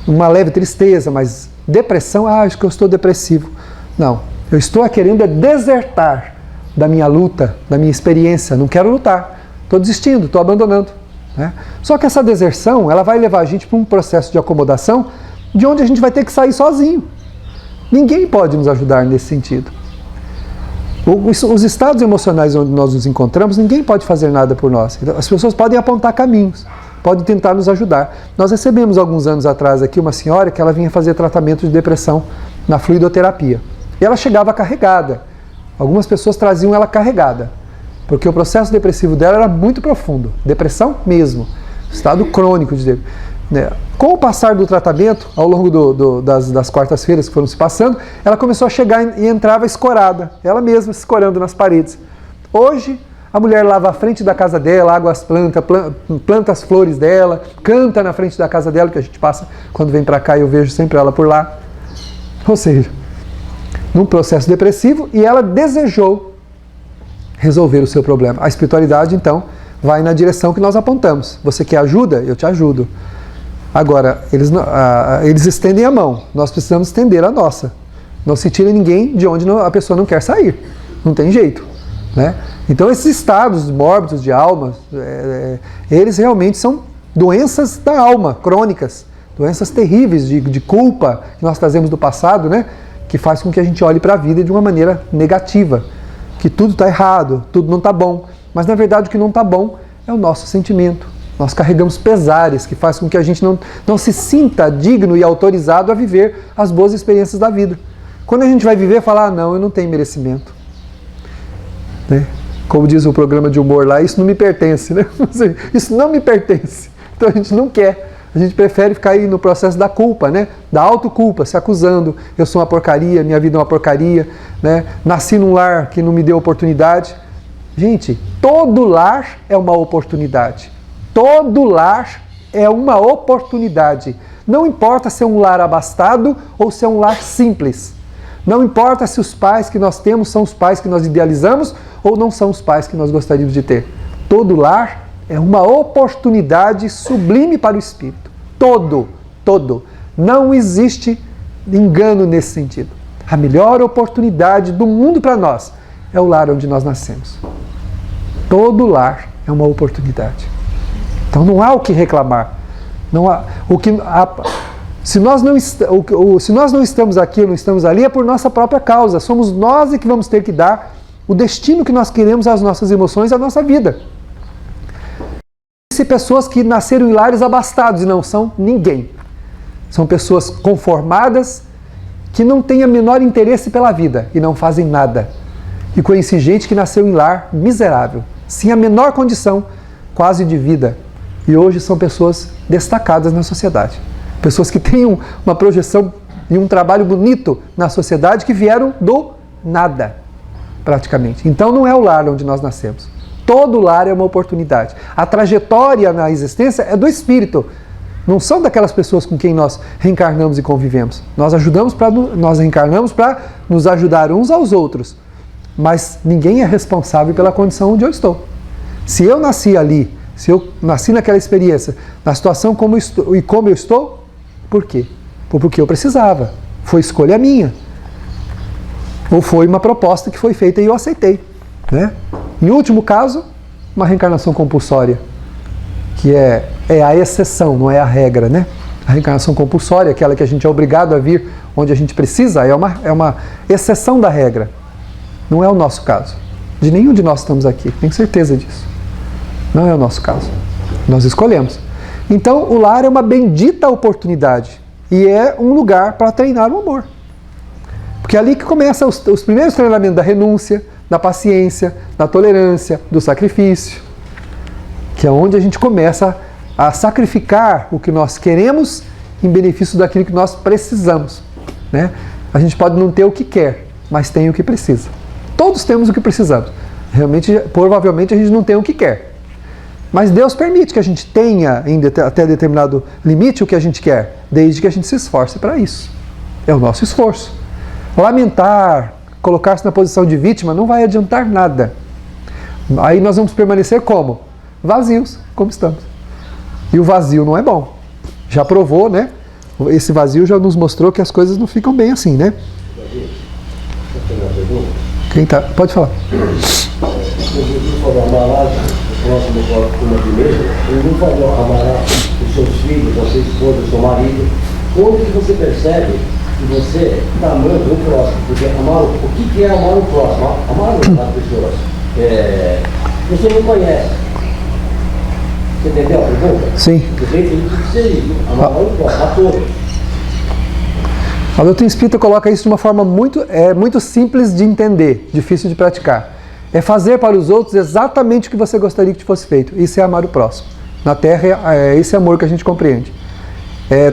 Uma leve tristeza, mas depressão, acho que eu estou depressivo. Não, eu estou querendo desertar da minha luta, da minha experiência, não quero lutar, estou desistindo, estou abandonando. Né? Só que essa deserção, ela vai levar a gente para um processo de acomodação de onde a gente vai ter que sair sozinho. Ninguém pode nos ajudar nesse sentido. Os estados emocionais onde nós nos encontramos, ninguém pode fazer nada por nós. As pessoas podem apontar caminhos, podem tentar nos ajudar. Nós recebemos alguns anos atrás aqui uma senhora que ela vinha fazer tratamento de depressão na fluidoterapia. E ela chegava carregada. Algumas pessoas traziam ela carregada, porque o processo depressivo dela era muito profundo. Depressão mesmo, estado crônico de né? Com o passar do tratamento, ao longo das quartas-feiras que foram se passando, ela começou a chegar e entrava escorada, ela mesma escorando nas paredes. Hoje, a mulher lava a frente da casa dela, água as plantas, planta as flores dela, canta na frente da casa dela, que a gente passa quando vem para cá e eu vejo sempre ela por lá. Ou seja, num processo depressivo, e ela desejou resolver o seu problema. A espiritualidade, então, vai na direção que nós apontamos. Você quer ajuda? Eu te ajudo. Agora, eles estendem a mão, nós precisamos estender a nossa. Não se tira ninguém de onde a pessoa não quer sair. Não tem jeito. Né? Então, esses estados mórbidos de alma, eles realmente são doenças da alma, crônicas. Doenças terríveis de culpa que nós trazemos do passado, né? Que faz com que a gente olhe para a vida de uma maneira negativa. Que tudo está errado, tudo não está bom. Mas, na verdade, o que não está bom é o nosso sentimento. Nós carregamos pesares que faz com que a gente não se sinta digno e autorizado a viver as boas experiências da vida. Quando a gente vai viver, falar, não, eu não tenho merecimento. Né? Como diz o programa de humor lá, isso não me pertence, né? Isso não me pertence. Então a gente não quer. A gente prefere ficar aí no processo da culpa, né? Da autoculpa, se acusando. Eu sou uma porcaria, minha vida é uma porcaria. Né? Nasci num lar que não me deu oportunidade. Gente, todo lar é uma oportunidade. Todo lar é uma oportunidade. Não importa se é um lar abastado ou se é um lar simples. Não importa se os pais que nós temos são os pais que nós idealizamos ou não são os pais que nós gostaríamos de ter. Todo lar é uma oportunidade sublime para o espírito. Todo. Não existe engano nesse sentido. A melhor oportunidade do mundo para nós é o lar onde nós nascemos. Todo lar é uma oportunidade. Então não há o que reclamar. Não há, se nós não estamos aqui ou não estamos ali, é por nossa própria causa. Somos nós que vamos ter que dar o destino que nós queremos às nossas emoções, à nossa vida. Pessoas que nasceram em lares abastados e não são ninguém. São pessoas conformadas que não têm o menor interesse pela vida e não fazem nada. E conheci gente que nasceu em lar miserável, sem a menor condição quase de vida. E hoje são pessoas destacadas na sociedade. Pessoas que têm uma projeção e um trabalho bonito na sociedade que vieram do nada, praticamente. Então não é o lar onde nós nascemos. Todo lar é uma oportunidade. A trajetória na existência é do espírito. Não são daquelas pessoas com quem nós reencarnamos e convivemos. Nós reencarnamos para nos ajudar uns aos outros. Mas ninguém é responsável pela condição onde eu estou. Se eu nasci ali, se eu nasci naquela experiência, na situação como eu estou, por quê? Porque eu precisava. Foi escolha minha. Ou foi uma proposta que foi feita e eu aceitei. Né? Em último caso, uma reencarnação compulsória, que é a exceção, não é a regra, né? A reencarnação compulsória, aquela que a gente é obrigado a vir onde a gente precisa, é uma exceção da regra. Não é o nosso caso. De nenhum de nós estamos aqui, tenho certeza disso. Não é o nosso caso. Nós escolhemos. Então, o lar é uma bendita oportunidade e é um lugar para treinar o amor. Porque é ali que começam os primeiros treinamentos da renúncia, da paciência, da tolerância, do sacrifício, que é onde a gente começa a sacrificar o que nós queremos em benefício daquilo que nós precisamos. Né? A gente pode não ter o que quer, mas tem o que precisa. Todos temos o que precisamos. Realmente, provavelmente, a gente não tem o que quer. Mas Deus permite que a gente tenha, até determinado limite, o que a gente quer, desde que a gente se esforce para isso. É o nosso esforço. Lamentar, colocar-se na posição de vítima não vai adiantar nada. Aí nós vamos permanecer como? Vazios, como estamos. E o vazio não é bom. Já provou, né? Esse vazio já nos mostrou que as coisas não ficam bem assim, né? Quem tá? Pode falar. Jesus falou amarás o próximo como a ti mesmo. Ele não falou amarás os seus filhos, a sua esposa, o seu marido. Quando que você percebe que você está amando o próximo? Porque amar, o que é amar o próximo? Amar as pessoas. Você não conhece. Você entendeu a pergunta? Sim. Você tem que ser isso. Amar o próximo, a todos. A doutrina espírita coloca isso de uma forma muito simples de entender, difícil de praticar. É fazer para os outros exatamente o que você gostaria que fosse feito. Isso é amar o próximo. Na Terra, é esse amor que a gente compreende. É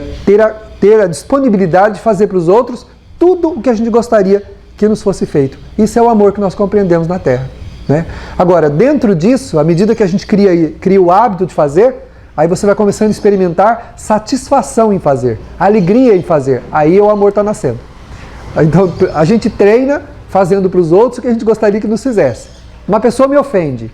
ter a disponibilidade de fazer para os outros tudo o que a gente gostaria que nos fosse feito. Isso é o amor que nós compreendemos na Terra, né? Agora, dentro disso, à medida que a gente cria o hábito de fazer, aí você vai começando a experimentar satisfação em fazer, alegria em fazer. Aí o amor está nascendo. Então, a gente treina fazendo para os outros o que a gente gostaria que nos fizesse. Uma pessoa me ofende.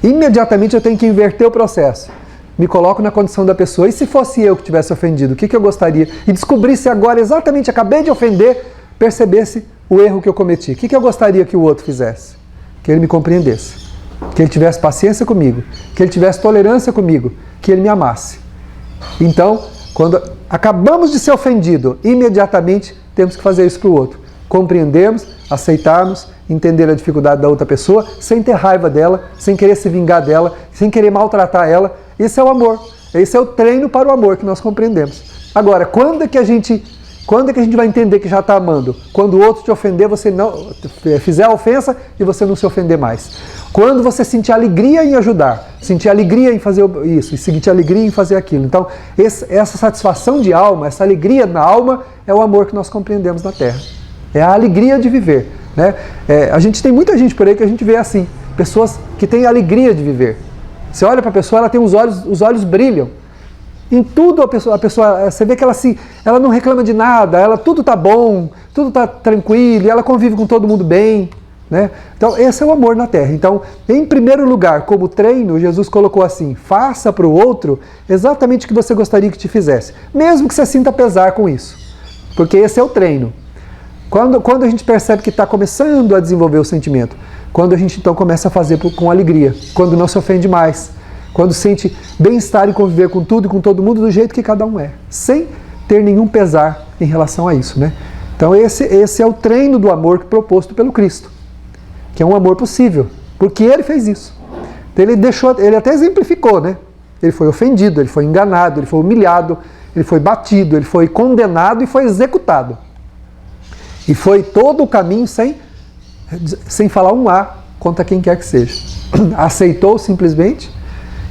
Imediatamente eu tenho que inverter o processo. Me coloco na condição da pessoa. E se fosse eu que tivesse ofendido, o que eu gostaria? E descobrisse agora, exatamente, acabei de ofender, percebesse o erro que eu cometi. O que eu gostaria que o outro fizesse? Que ele me compreendesse. Que ele tivesse paciência comigo. Que ele tivesse tolerância comigo. Que ele me amasse. Então, quando acabamos de ser ofendido, imediatamente temos que fazer isso para o outro. Compreendermos, aceitarmos, entender a dificuldade da outra pessoa, sem ter raiva dela, sem querer se vingar dela, sem querer maltratar ela. Esse é o amor. Esse é o treino para o amor que nós compreendemos. Agora, quando é que a gente vai entender que já está amando? Quando o outro te ofender, você não fizer a ofensa e você não se ofender mais. Quando você sentir alegria em ajudar, sentir alegria em fazer isso, e sentir alegria em fazer aquilo. Então, essa satisfação de alma, essa alegria na alma, é o amor que nós compreendemos na Terra. É a alegria de viver, né? A gente tem muita gente por aí que a gente vê assim, pessoas que têm alegria de viver. Você olha para a pessoa, ela tem os olhos brilham. Em tudo a pessoa, você vê que ela não reclama de nada, tudo está bom, tudo está tranquilo, ela convive com todo mundo bem, né? Então esse é o amor na Terra. Então, em primeiro lugar, como treino, Jesus colocou assim: faça para o outro exatamente o que você gostaria que te fizesse, mesmo que você sinta pesar com isso, porque esse é o treino. Quando a gente percebe que está começando a desenvolver o sentimento, quando a gente então começa a fazer com alegria, quando não se ofende mais, quando sente bem-estar em conviver com tudo e com todo mundo do jeito que cada um é, sem ter nenhum pesar em relação a isso, né? Então esse é o treino do amor proposto pelo Cristo, que é um amor possível, porque ele fez isso. Então ele até exemplificou, né? Ele foi ofendido, ele foi enganado, ele foi humilhado, ele foi batido, ele foi condenado e foi executado. E foi todo o caminho sem falar um A contra quem quer que seja. Aceitou simplesmente.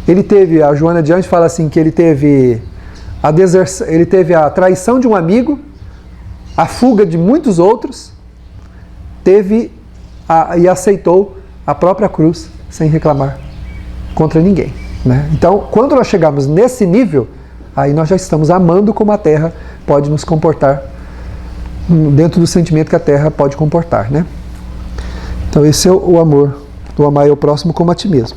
Ele teve, a Joana Diante fala assim, que ele teve a traição de um amigo, a fuga de muitos outros, e aceitou a própria cruz sem reclamar contra ninguém, né? Então, quando nós chegarmos nesse nível, aí nós já estamos amando como a Terra pode nos comportar, dentro do sentimento que a Terra pode comportar, né? Então esse é o amor, do amar ao próximo como a ti mesmo.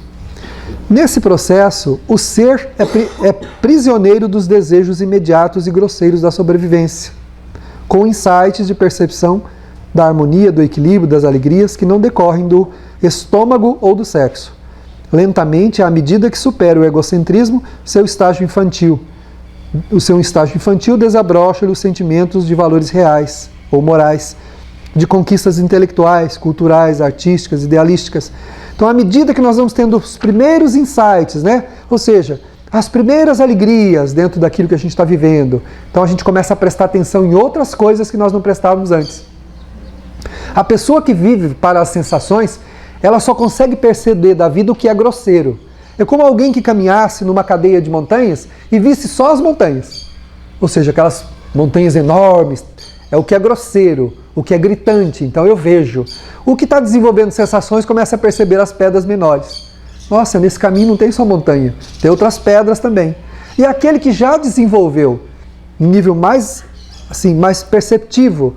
Nesse processo, o ser é prisioneiro dos desejos imediatos e grosseiros da sobrevivência, com insights de percepção da harmonia, do equilíbrio, das alegrias que não decorrem do estômago ou do sexo. Lentamente, à medida que supera o egocentrismo, seu estágio infantil. O seu estágio infantil desabrocha-lhe os sentimentos de valores reais ou morais, de conquistas intelectuais, culturais, artísticas, idealísticas. Então, à medida que nós vamos tendo os primeiros insights, né? Ou seja, as primeiras alegrias dentro daquilo que a gente está vivendo, então a gente começa a prestar atenção em outras coisas que nós não prestávamos antes. A pessoa que vive para as sensações, ela só consegue perceber da vida o que é grosseiro. É como alguém que caminhasse numa cadeia de montanhas e visse só as montanhas. Ou seja, aquelas montanhas enormes, é o que é grosseiro, o que é gritante. Então eu vejo. O que está desenvolvendo sensações começa a perceber as pedras menores. Nossa, nesse caminho não tem só montanha, tem outras pedras também. E aquele que já desenvolveu em nível mais assim, mais perceptivo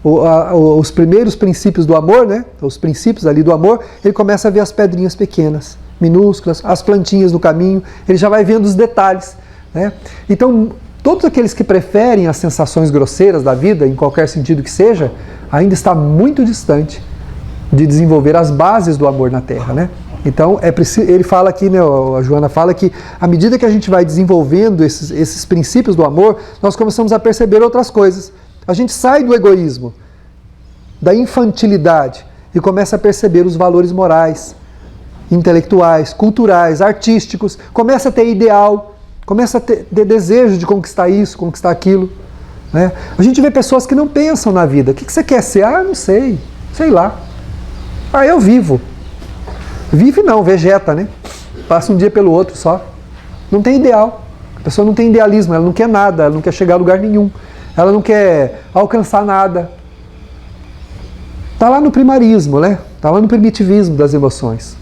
os primeiros princípios do amor, né? Os princípios ali do amor, ele começa a ver as pedrinhas pequenas, minúsculas, as plantinhas no caminho, ele já vai vendo os detalhes, né? Então, todos aqueles que preferem as sensações grosseiras da vida, em qualquer sentido que seja, ainda está muito distante de desenvolver as bases do amor na Terra, né? Então, é preciso, ele fala aqui, né, a Joana fala que à medida que a gente vai desenvolvendo esses princípios do amor, nós começamos a perceber outras coisas. A gente sai do egoísmo, da infantilidade e começa a perceber os valores morais, intelectuais, culturais, artísticos, começa a ter ideal, começa a ter desejo de conquistar isso, conquistar aquilo, né? A gente vê pessoas que não pensam na vida. O que você quer ser? Ah, não sei, sei lá. Ah, eu vivo. Vive não, vegeta, né? Passa um dia pelo outro só. Não tem ideal. A pessoa não tem idealismo, ela não quer nada, ela não quer chegar a lugar nenhum. Ela não quer alcançar nada. Está lá no primarismo, né? Está lá no primitivismo das emoções.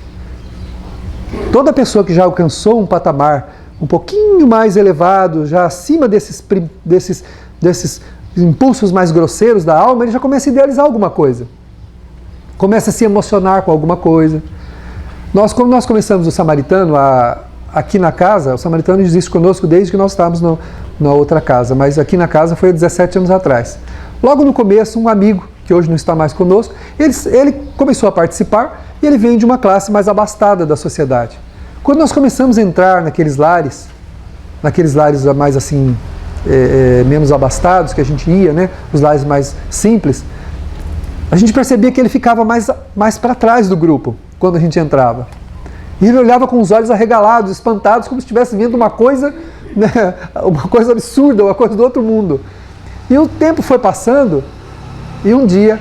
Toda pessoa que já alcançou um patamar um pouquinho mais elevado, já acima desses impulsos mais grosseiros da alma, ele já começa a idealizar alguma coisa. Começa a se emocionar com alguma coisa. Quando nós começamos o Samaritano aqui na casa, o Samaritano existe conosco desde que nós estávamos na outra casa, mas aqui na casa foi há 17 anos atrás. Logo no começo, um amigo, que hoje não está mais conosco, ele começou a participar e ele veio de uma classe mais abastada da sociedade. Quando nós começamos a entrar naqueles lares mais assim, menos abastados que a gente ia, né, os lares mais simples, a gente percebia que ele ficava mais para trás do grupo quando a gente entrava. E ele olhava com os olhos arregalados, espantados, como se estivesse vendo uma coisa, né, uma coisa absurda, uma coisa do outro mundo. E o tempo foi passando, e um dia,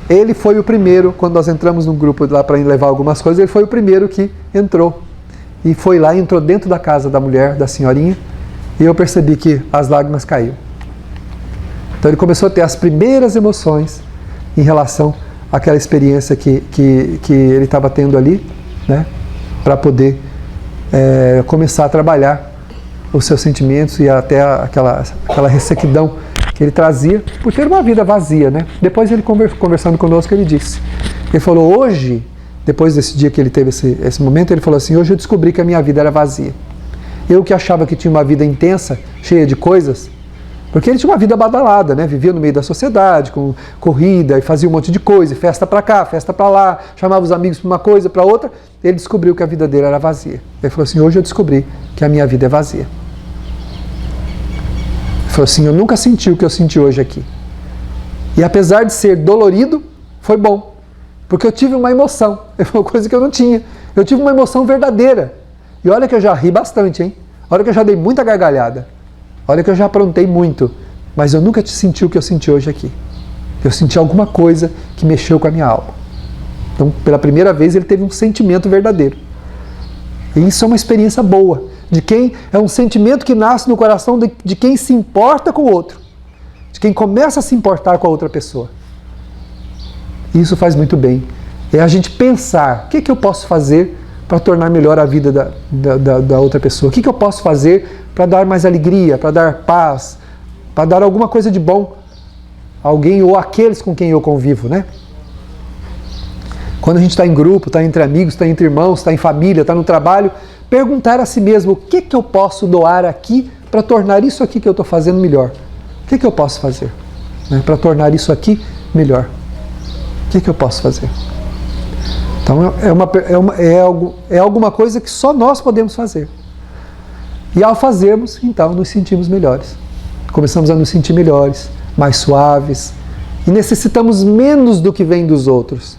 ele foi o primeiro, quando nós entramos num grupo lá para levar algumas coisas, ele foi o primeiro que entrou. E foi lá e entrou dentro da casa da mulher, da senhorinha, e eu percebi que as lágrimas caíam. Então ele começou a ter as primeiras emoções em relação àquela experiência que ele estava tendo ali, né, para poder começar a trabalhar os seus sentimentos e até aquela ressequidão que ele trazia por ter uma vida vazia, né? Depois ele conversando conosco, ele disse, ele falou, hoje, depois desse dia que ele teve esse momento, ele falou assim, hoje eu descobri que a minha vida era vazia. Eu que achava que tinha uma vida intensa, cheia de coisas, porque ele tinha uma vida badalada, né? Vivia no meio da sociedade, com corrida, e fazia um monte de coisa, festa para cá, festa para lá, chamava os amigos para uma coisa, para outra. Ele descobriu que a vida dele era vazia. Ele falou assim, hoje eu descobri que a minha vida é vazia. Ele falou assim, eu nunca senti o que eu senti hoje aqui. E apesar de ser dolorido, foi bom, porque eu tive uma emoção. Foi uma coisa que eu não tinha. Eu tive uma emoção verdadeira. E olha que eu já ri bastante, hein? Olha que eu já dei muita gargalhada. Olha que eu já aprontei muito, mas eu nunca senti o que eu senti hoje aqui. Eu senti alguma coisa que mexeu com a minha alma. Então, pela primeira vez, ele teve um sentimento verdadeiro. E isso é uma experiência boa, é um sentimento que nasce no coração de quem se importa com o outro, de quem começa a se importar com a outra pessoa. E isso faz muito bem. É a gente pensar, o que eu posso fazer para tornar melhor a vida da outra pessoa? O que eu posso fazer para dar mais alegria, para dar paz, para dar alguma coisa de bom a alguém ou àqueles com quem eu convivo, né? Quando a gente está em grupo, está entre amigos, está entre irmãos, está em família, está no trabalho, perguntar a si mesmo, o que eu posso doar aqui para tornar isso aqui que eu estou fazendo melhor? O que eu posso fazer, né, para tornar isso aqui melhor? O que eu posso fazer? Então é alguma coisa que só nós podemos fazer. E ao fazermos, então, nos sentimos melhores. Começamos a nos sentir melhores, mais suaves, e necessitamos menos do que vem dos outros.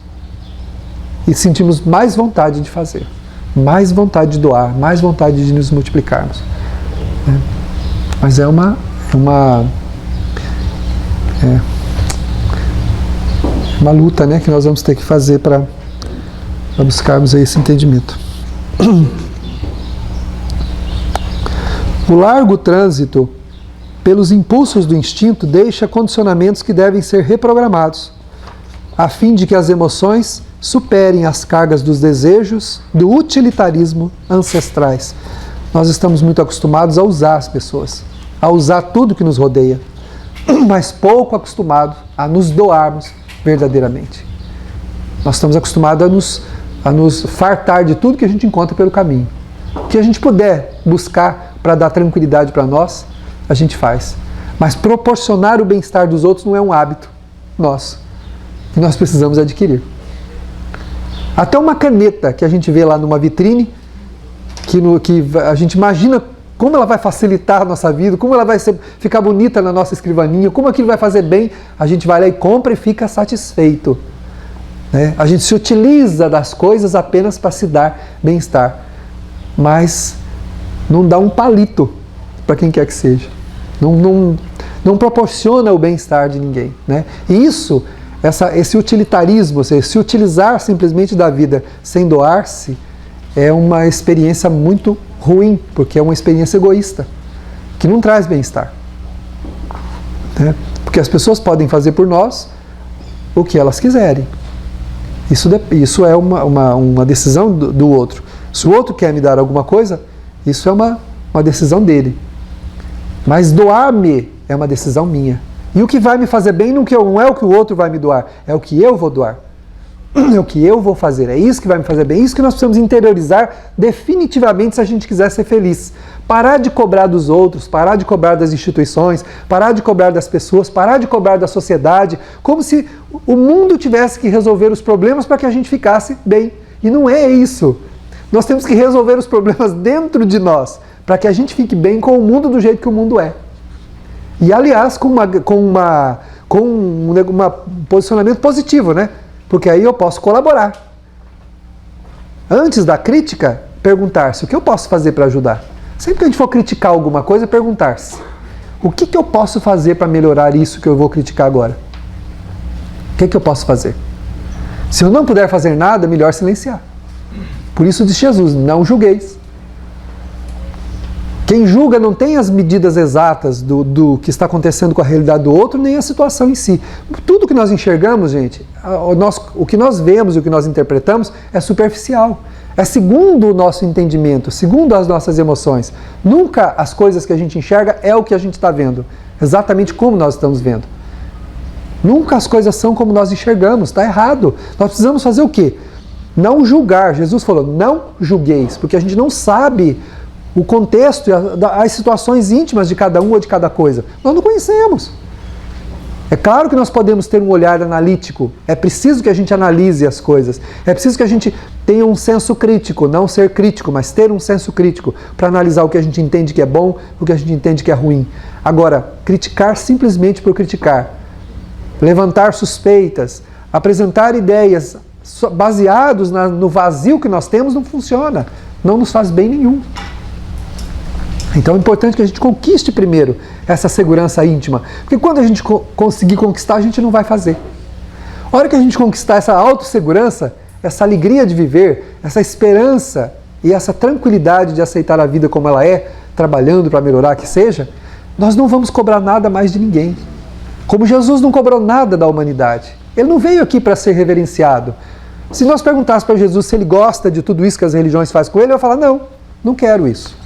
E sentimos mais vontade de fazer, mais vontade de doar, mais vontade de nos multiplicarmos. Mas é uma luta, né, que nós vamos ter que fazer para buscarmos esse entendimento. O largo trânsito pelos impulsos do instinto deixa condicionamentos que devem ser reprogramados, a fim de que as emoções superem as cargas dos desejos, do utilitarismo ancestrais. Nós estamos muito acostumados a usar as pessoas, a usar tudo que nos rodeia, mas pouco acostumados a nos doarmos verdadeiramente. Nós estamos acostumados a nos fartar de tudo que a gente encontra pelo caminho. O que a gente puder buscar para dar tranquilidade para nós, a gente faz. Mas proporcionar o bem-estar dos outros não é um hábito nosso, que nós precisamos adquirir. Até uma caneta que a gente vê lá numa vitrine, que a gente imagina como ela vai facilitar a nossa vida, como ela vai ficar bonita na nossa escrivaninha, como aquilo vai fazer bem, a gente vai lá e compra e fica satisfeito. Né? A gente se utiliza das coisas apenas para se dar bem-estar, mas não dá um palito para quem quer que seja. Não proporciona o bem-estar de ninguém. Né? E isso, esse utilitarismo, ou seja, se utilizar simplesmente da vida sem doar-se, é uma experiência muito ruim, porque é uma experiência egoísta, que não traz bem-estar. Né? Porque as pessoas podem fazer por nós o que elas quiserem. Isso é uma decisão do outro. Se o outro quer me dar alguma coisa, isso é uma decisão dele. Mas doar-me é uma decisão minha. E o que vai me fazer bem não é o que o outro vai me doar, é o que eu vou doar. É o que eu vou fazer, é isso que vai me fazer bem, é isso que nós precisamos interiorizar definitivamente se a gente quiser ser feliz. Parar de cobrar dos outros, parar de cobrar das instituições, parar de cobrar das pessoas, parar de cobrar da sociedade, como se o mundo tivesse que resolver os problemas para que a gente ficasse bem. E não é isso. Nós temos que resolver os problemas dentro de nós, para que a gente fique bem com o mundo do jeito que o mundo é. E aliás, com um posicionamento positivo, né? Porque aí eu posso colaborar. Antes da crítica, perguntar-se o que eu posso fazer para ajudar. Sempre que a gente for criticar alguma coisa, perguntar-se o que eu posso fazer para melhorar isso que eu vou criticar agora? O que eu posso fazer? Se eu não puder fazer nada, melhor silenciar. Por isso disse Jesus, não julgueis. Quem julga não tem as medidas exatas do que está acontecendo com a realidade do outro, nem a situação em si. Tudo que nós enxergamos, gente, o que nós vemos e o que nós interpretamos é superficial. É segundo o nosso entendimento, segundo as nossas emoções. Nunca as coisas que a gente enxerga é o que a gente está vendo, exatamente como nós estamos vendo. Nunca as coisas são como nós enxergamos, está errado. Nós precisamos fazer o quê? Não julgar. Jesus falou, não julgueis, porque a gente não sabe o contexto e as situações íntimas de cada um ou de cada coisa. Nós não conhecemos. É claro que nós podemos ter um olhar analítico. É preciso que a gente analise as coisas. É preciso que a gente tenha um senso crítico, não ser crítico, mas ter um senso crítico para analisar o que a gente entende que é bom, o que a gente entende que é ruim. Agora, criticar simplesmente por criticar, levantar suspeitas, apresentar ideias baseados no vazio que nós temos não funciona. Não nos faz bem nenhum. Então é importante que a gente conquiste primeiro essa segurança íntima. Porque quando a gente conseguir conquistar, a gente não vai fazer. A hora que a gente conquistar essa autossegurança, essa alegria de viver, essa esperança e essa tranquilidade de aceitar a vida como ela é, trabalhando para melhorar que seja, nós não vamos cobrar nada mais de ninguém. Como Jesus não cobrou nada da humanidade. Ele não veio aqui para ser reverenciado. Se nós perguntássemos para Jesus se ele gosta de tudo isso que as religiões fazem com ele, ele vai falar, não, não quero isso.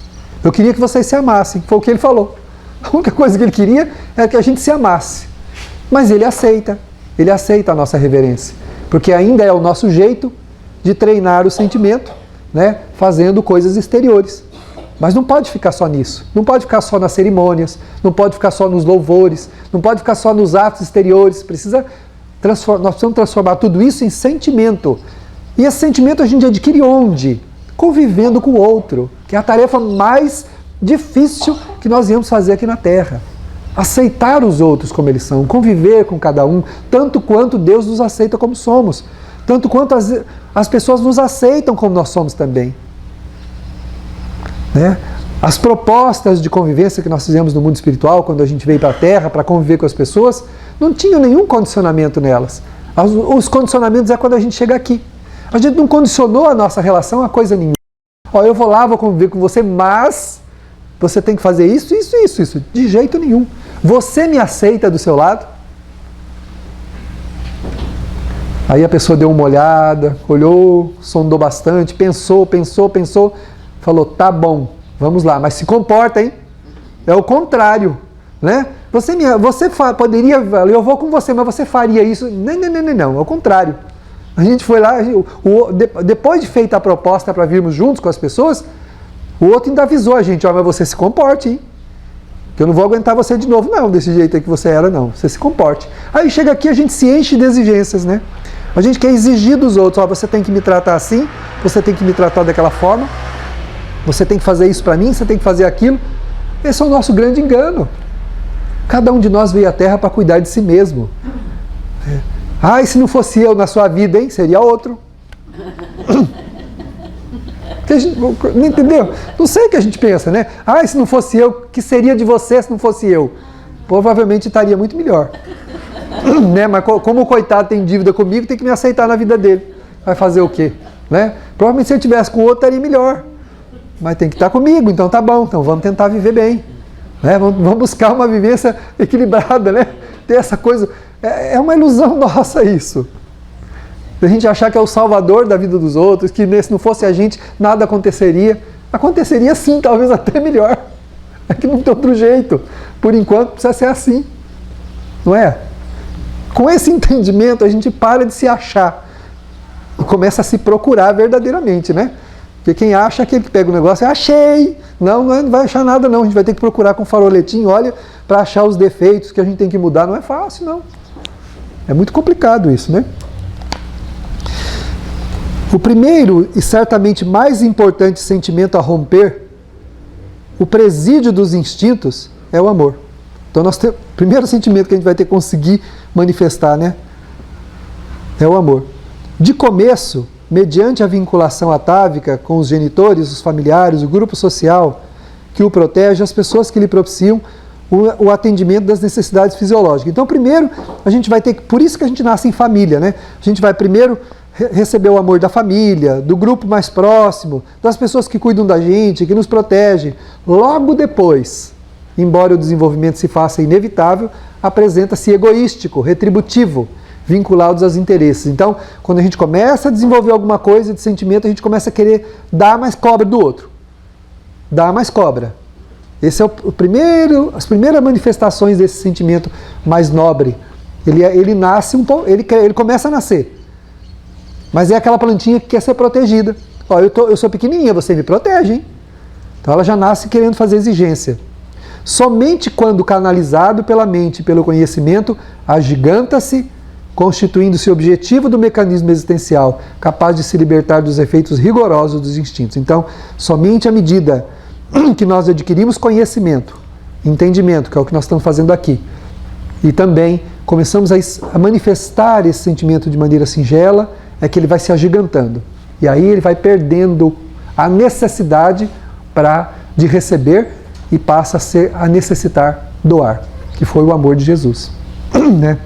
Eu queria que vocês se amassem, foi o que ele falou. A única coisa que ele queria era que a gente se amasse. Mas ele aceita a nossa reverência. Porque ainda é o nosso jeito de treinar o sentimento, né, fazendo coisas exteriores. Mas não pode ficar só nisso. Não pode ficar só nas cerimônias, não pode ficar só nos louvores, não pode ficar só nos atos exteriores. Nós precisamos transformar tudo isso em sentimento. E esse sentimento a gente adquire onde? Convivendo com o outro, que é a tarefa mais difícil que nós íamos fazer aqui na Terra. Aceitar os outros como eles são, conviver com cada um, tanto quanto Deus nos aceita como somos, tanto quanto as pessoas nos aceitam como nós somos também. Né? As propostas de convivência que nós fizemos no mundo espiritual, quando a gente veio para a Terra para conviver com as pessoas, não tinham nenhum condicionamento nelas. Os condicionamentos é quando a gente chega aqui. A gente não condicionou a nossa relação a coisa nenhuma. Ó, eu vou lá, vou conviver com você, mas você tem que fazer isso, isso, isso, isso. De jeito nenhum. Você me aceita do seu lado? Aí a pessoa deu uma olhada, olhou, sondou bastante, pensou, falou, tá bom, vamos lá, mas se comporta, hein? É o contrário, né? Você poderia, eu vou com você, mas você faria isso? Não, ao contrário. A gente foi lá, depois de feita a proposta para virmos juntos com as pessoas, o outro ainda avisou a gente, mas você se comporte, hein? Que eu não vou aguentar você de novo, não, desse jeito aí que você era, não. Você se comporte. Aí chega aqui, a gente se enche de exigências, né? A gente quer exigir dos outros, você tem que me tratar assim, você tem que me tratar daquela forma, você tem que fazer isso para mim, você tem que fazer aquilo. Esse é o nosso grande engano. Cada um de nós veio à Terra para cuidar de si mesmo. E se não fosse eu na sua vida, hein? Seria outro. Não entendeu? Não sei o que a gente pensa, né? Se não fosse eu, o que seria de você se não fosse eu? Provavelmente estaria muito melhor. Né? Mas como o coitado tem dívida comigo, tem que me aceitar na vida dele. Vai fazer o quê? Né? Provavelmente se eu estivesse com o outro, estaria melhor. Mas tem que estar comigo, então tá bom. Então vamos tentar viver bem. Né? Vamos buscar uma vivência equilibrada, né? Ter essa coisa. É uma ilusão nossa isso. A gente achar que é o salvador da vida dos outros, que se não fosse a gente, nada aconteceria. Aconteceria sim, talvez até melhor. É que não tem outro jeito. Por enquanto precisa ser assim. Não é? Com esse entendimento a gente para de se achar e começa a se procurar verdadeiramente, né? Porque quem acha é aquele que pega o negócio, achei! Não vai achar nada não, a gente vai ter que procurar com um faroletinho, olha, para achar os defeitos que a gente tem que mudar. Não é fácil, não. É muito complicado isso, né? O primeiro e certamente mais importante sentimento a romper, o presídio dos instintos, é o amor. Então, o primeiro sentimento que a gente vai ter que conseguir manifestar, né? É o amor. De começo, mediante a vinculação atávica com os genitores, os familiares, o grupo social que o protege, as pessoas que lhe propiciam o atendimento das necessidades fisiológicas. Então, primeiro, a gente vai ter que... Por isso que a gente nasce em família, né? A gente vai primeiro receber o amor da família, do grupo mais próximo, das pessoas que cuidam da gente, que nos protegem. Logo depois, embora o desenvolvimento se faça inevitável, apresenta-se egoístico, retributivo, vinculados aos interesses. Então, quando a gente começa a desenvolver alguma coisa de sentimento, a gente começa a querer dar mais cobra do outro. Dar mais cobra. Esse é as primeiras manifestações desse sentimento mais nobre. Ele nasce ele começa a nascer. Mas é aquela plantinha que quer ser protegida. Eu sou pequenininha, você me protege, hein? Então ela já nasce querendo fazer exigência. Somente quando canalizado pela mente e pelo conhecimento, agiganta-se, constituindo-se objetivo do mecanismo existencial, capaz de se libertar dos efeitos rigorosos dos instintos. Então, somente à medida que nós adquirimos conhecimento, entendimento, que é o que nós estamos fazendo aqui, e também começamos a manifestar esse sentimento de maneira singela, é que ele vai se agigantando. E aí ele vai perdendo a necessidade de receber e passa a necessitar doar, que foi o amor de Jesus. Né?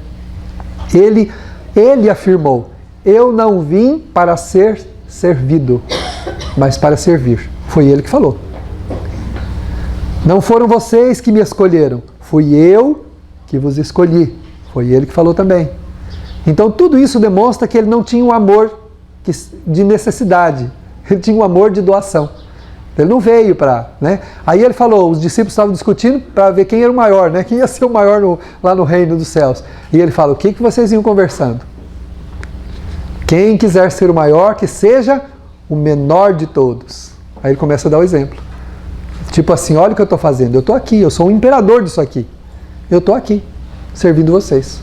Ele afirmou, eu não vim para ser servido, mas para servir. Foi ele que falou. Não foram vocês que me escolheram, fui eu que vos escolhi. Foi ele que falou também. Então tudo isso demonstra que ele não tinha um amor de necessidade, ele tinha um amor de doação. Ele não veio para... Né? Aí ele falou, os discípulos estavam discutindo para ver quem era o maior, né? Quem ia ser o maior lá no reino dos céus. E ele fala, o que vocês iam conversando? Quem quiser ser o maior, que seja o menor de todos. Aí ele começa a dar o exemplo. Tipo assim, olha o que eu estou fazendo, eu estou aqui, eu sou o imperador disso aqui. Eu estou aqui, servindo vocês.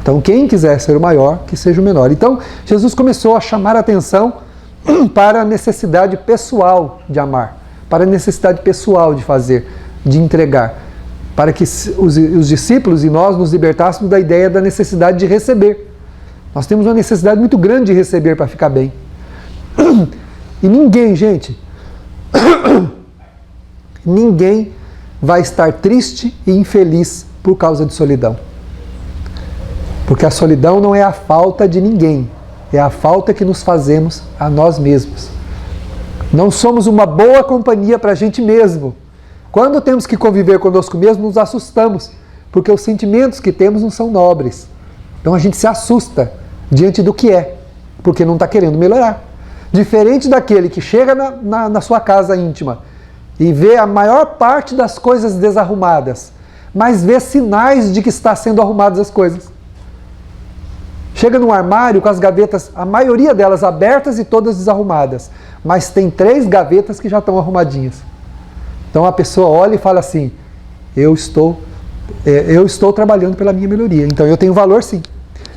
Então, quem quiser ser o maior, que seja o menor. Então, Jesus começou a chamar a atenção para a necessidade pessoal de amar, para a necessidade pessoal de fazer, de entregar, para que os discípulos e nós nos libertássemos da ideia da necessidade de receber. Nós temos uma necessidade muito grande de receber para ficar bem. E ninguém, gente, ninguém vai estar triste e infeliz por causa de solidão. Porque a solidão não é a falta de ninguém, é a falta que nos fazemos a nós mesmos. Não somos uma boa companhia para a gente mesmo. Quando temos que conviver conosco mesmo, nos assustamos, porque os sentimentos que temos não são nobres. Então a gente se assusta diante do que é, porque não está querendo melhorar. Diferente daquele que chega na sua casa íntima e vê a maior parte das coisas desarrumadas, mas vê sinais de que está sendo arrumadas as coisas. Chega num armário com as gavetas, a maioria delas abertas e todas desarrumadas, mas tem 3 gavetas que já estão arrumadinhas. Então a pessoa olha e fala assim, eu estou trabalhando pela minha melhoria, então eu tenho valor sim.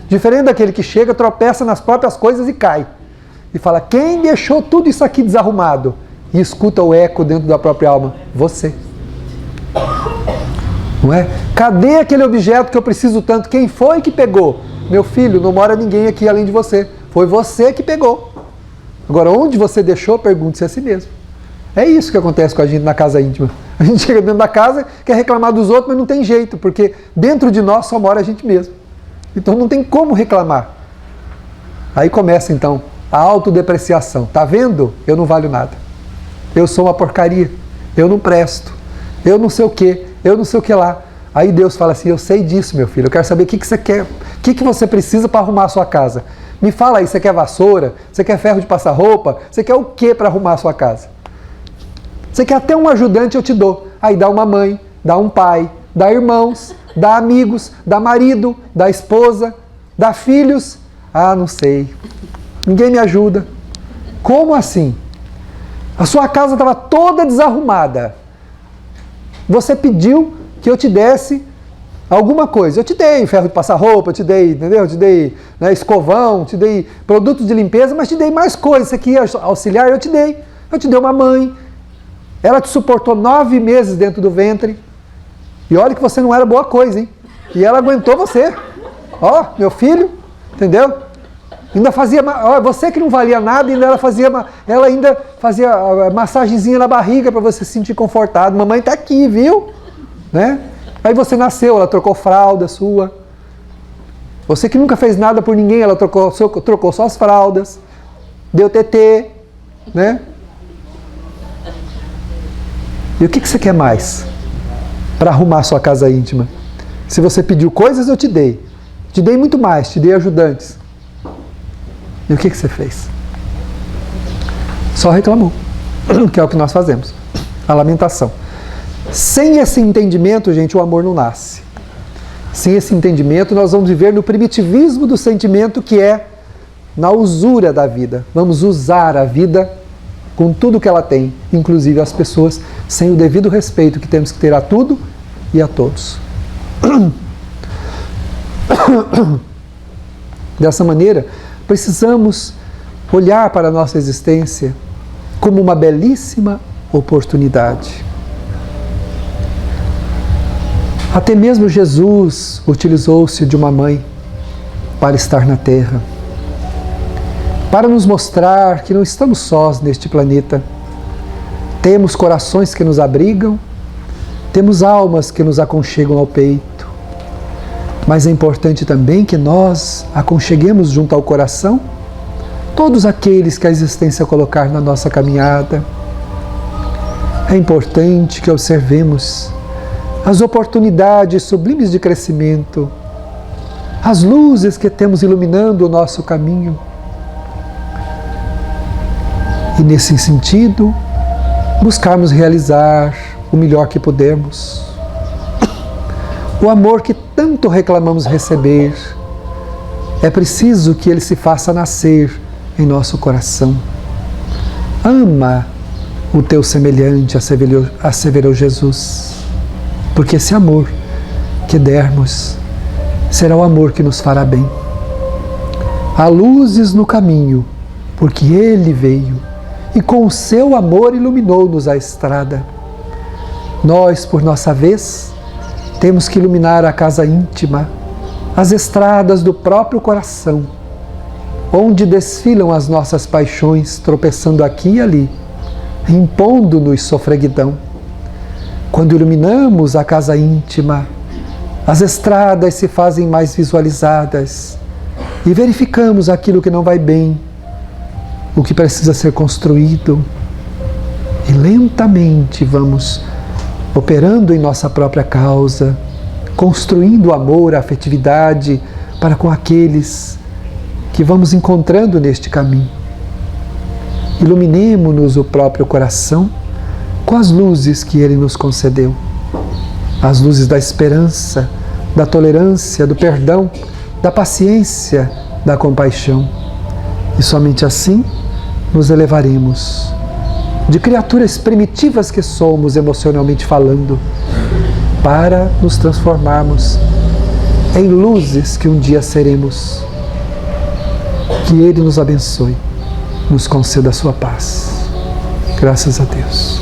Diferente daquele que chega, tropeça nas próprias coisas e cai. E fala, quem deixou tudo isso aqui desarrumado? E escuta o eco dentro da própria alma, você. Não é? Cadê aquele objeto que eu preciso tanto? Quem foi que pegou? Meu filho, não mora ninguém aqui além de você. Foi você que pegou. Agora, onde você deixou, pergunte-se a si mesmo. É isso que acontece com a gente na casa íntima. A gente chega dentro da casa, quer reclamar dos outros, mas não tem jeito, porque dentro de nós só mora a gente mesmo. Então não tem como reclamar. Aí começa então a autodepreciação. Tá vendo? Eu não valho nada. Eu sou uma porcaria. Eu não presto. Eu não sei o quê. Eu não sei o que lá. Aí Deus fala assim, eu sei disso, meu filho. Eu quero saber o que você quer. O que você precisa para arrumar a sua casa. Me fala aí, você quer vassoura? Você quer ferro de passar roupa? Você quer o que para arrumar a sua casa? Você quer até um ajudante, eu te dou. Aí dá uma mãe, dá um pai, dá irmãos, dá amigos, dá marido, dá esposa, dá filhos. Ah, não sei. Ninguém me ajuda. Como assim? A sua casa estava toda desarrumada. Você pediu que eu te desse alguma coisa. Eu te dei ferro de passar roupa, eu te dei, entendeu? Eu te dei, né, escovão, te dei produtos de limpeza, mas te dei mais coisas. Você queria auxiliar, eu te dei. Eu te dei uma mãe. Ela te suportou 9 meses dentro do ventre. E olha que você não era boa coisa, hein? E ela aguentou você. Ó, meu filho, entendeu? Ainda fazia, ó, você que não valia nada, ela ainda fazia massagenzinha na barriga para você se sentir confortado. Mamãe tá aqui, viu? Né? Aí você nasceu, ela trocou fralda sua. Você que nunca fez nada por ninguém, ela trocou só as fraldas. Deu TT, né? E o que você quer mais para arrumar a sua casa íntima? Se você pediu coisas, eu te dei. Te dei muito mais, te dei ajudantes. E o que você fez? Só reclamou, que é o que nós fazemos. A lamentação. Sem esse entendimento, gente, o amor não nasce. Sem esse entendimento, nós vamos viver no primitivismo do sentimento, que é na usura da vida. Vamos usar a vida com tudo que ela tem, inclusive as pessoas, sem o devido respeito que temos que ter a tudo e a todos. Dessa maneira, precisamos olhar para a nossa existência como uma belíssima oportunidade. Até mesmo Jesus utilizou-se de uma mãe para estar na Terra, para nos mostrar que não estamos sós neste planeta. Temos corações que nos abrigam, temos almas que nos aconchegam ao peito, mas é importante também que nós aconcheguemos junto ao coração todos aqueles que a existência colocar na nossa caminhada. É importante que observemos as oportunidades sublimes de crescimento, as luzes que temos iluminando o nosso caminho. E nesse sentido, buscarmos realizar o melhor que pudermos. O amor que tanto reclamamos receber, é preciso que ele se faça nascer em nosso coração. Ama o teu semelhante, asseverou Jesus, porque esse amor que dermos será o amor que nos fará bem. Há luzes no caminho, porque ele veio e com o seu amor iluminou-nos a estrada. Nós, por nossa vez, temos que iluminar a casa íntima, as estradas do próprio coração, onde desfilam as nossas paixões, tropeçando aqui e ali, impondo-nos sofreguidão. Quando iluminamos a casa íntima, as estradas se fazem mais visualizadas e verificamos aquilo que não vai bem, o que precisa ser construído, e lentamente vamos operando em nossa própria causa, construindo o amor, a afetividade para com aqueles que vamos encontrando neste caminho. Iluminemo-nos o próprio coração com as luzes que ele nos concedeu. as luzes da esperança, da tolerância, do perdão, da paciência, da compaixão. E somente assim nos elevaremos de criaturas primitivas que somos, emocionalmente falando, para nos transformarmos em luzes que um dia seremos. Que Ele nos abençoe, nos conceda a sua paz. Graças a Deus.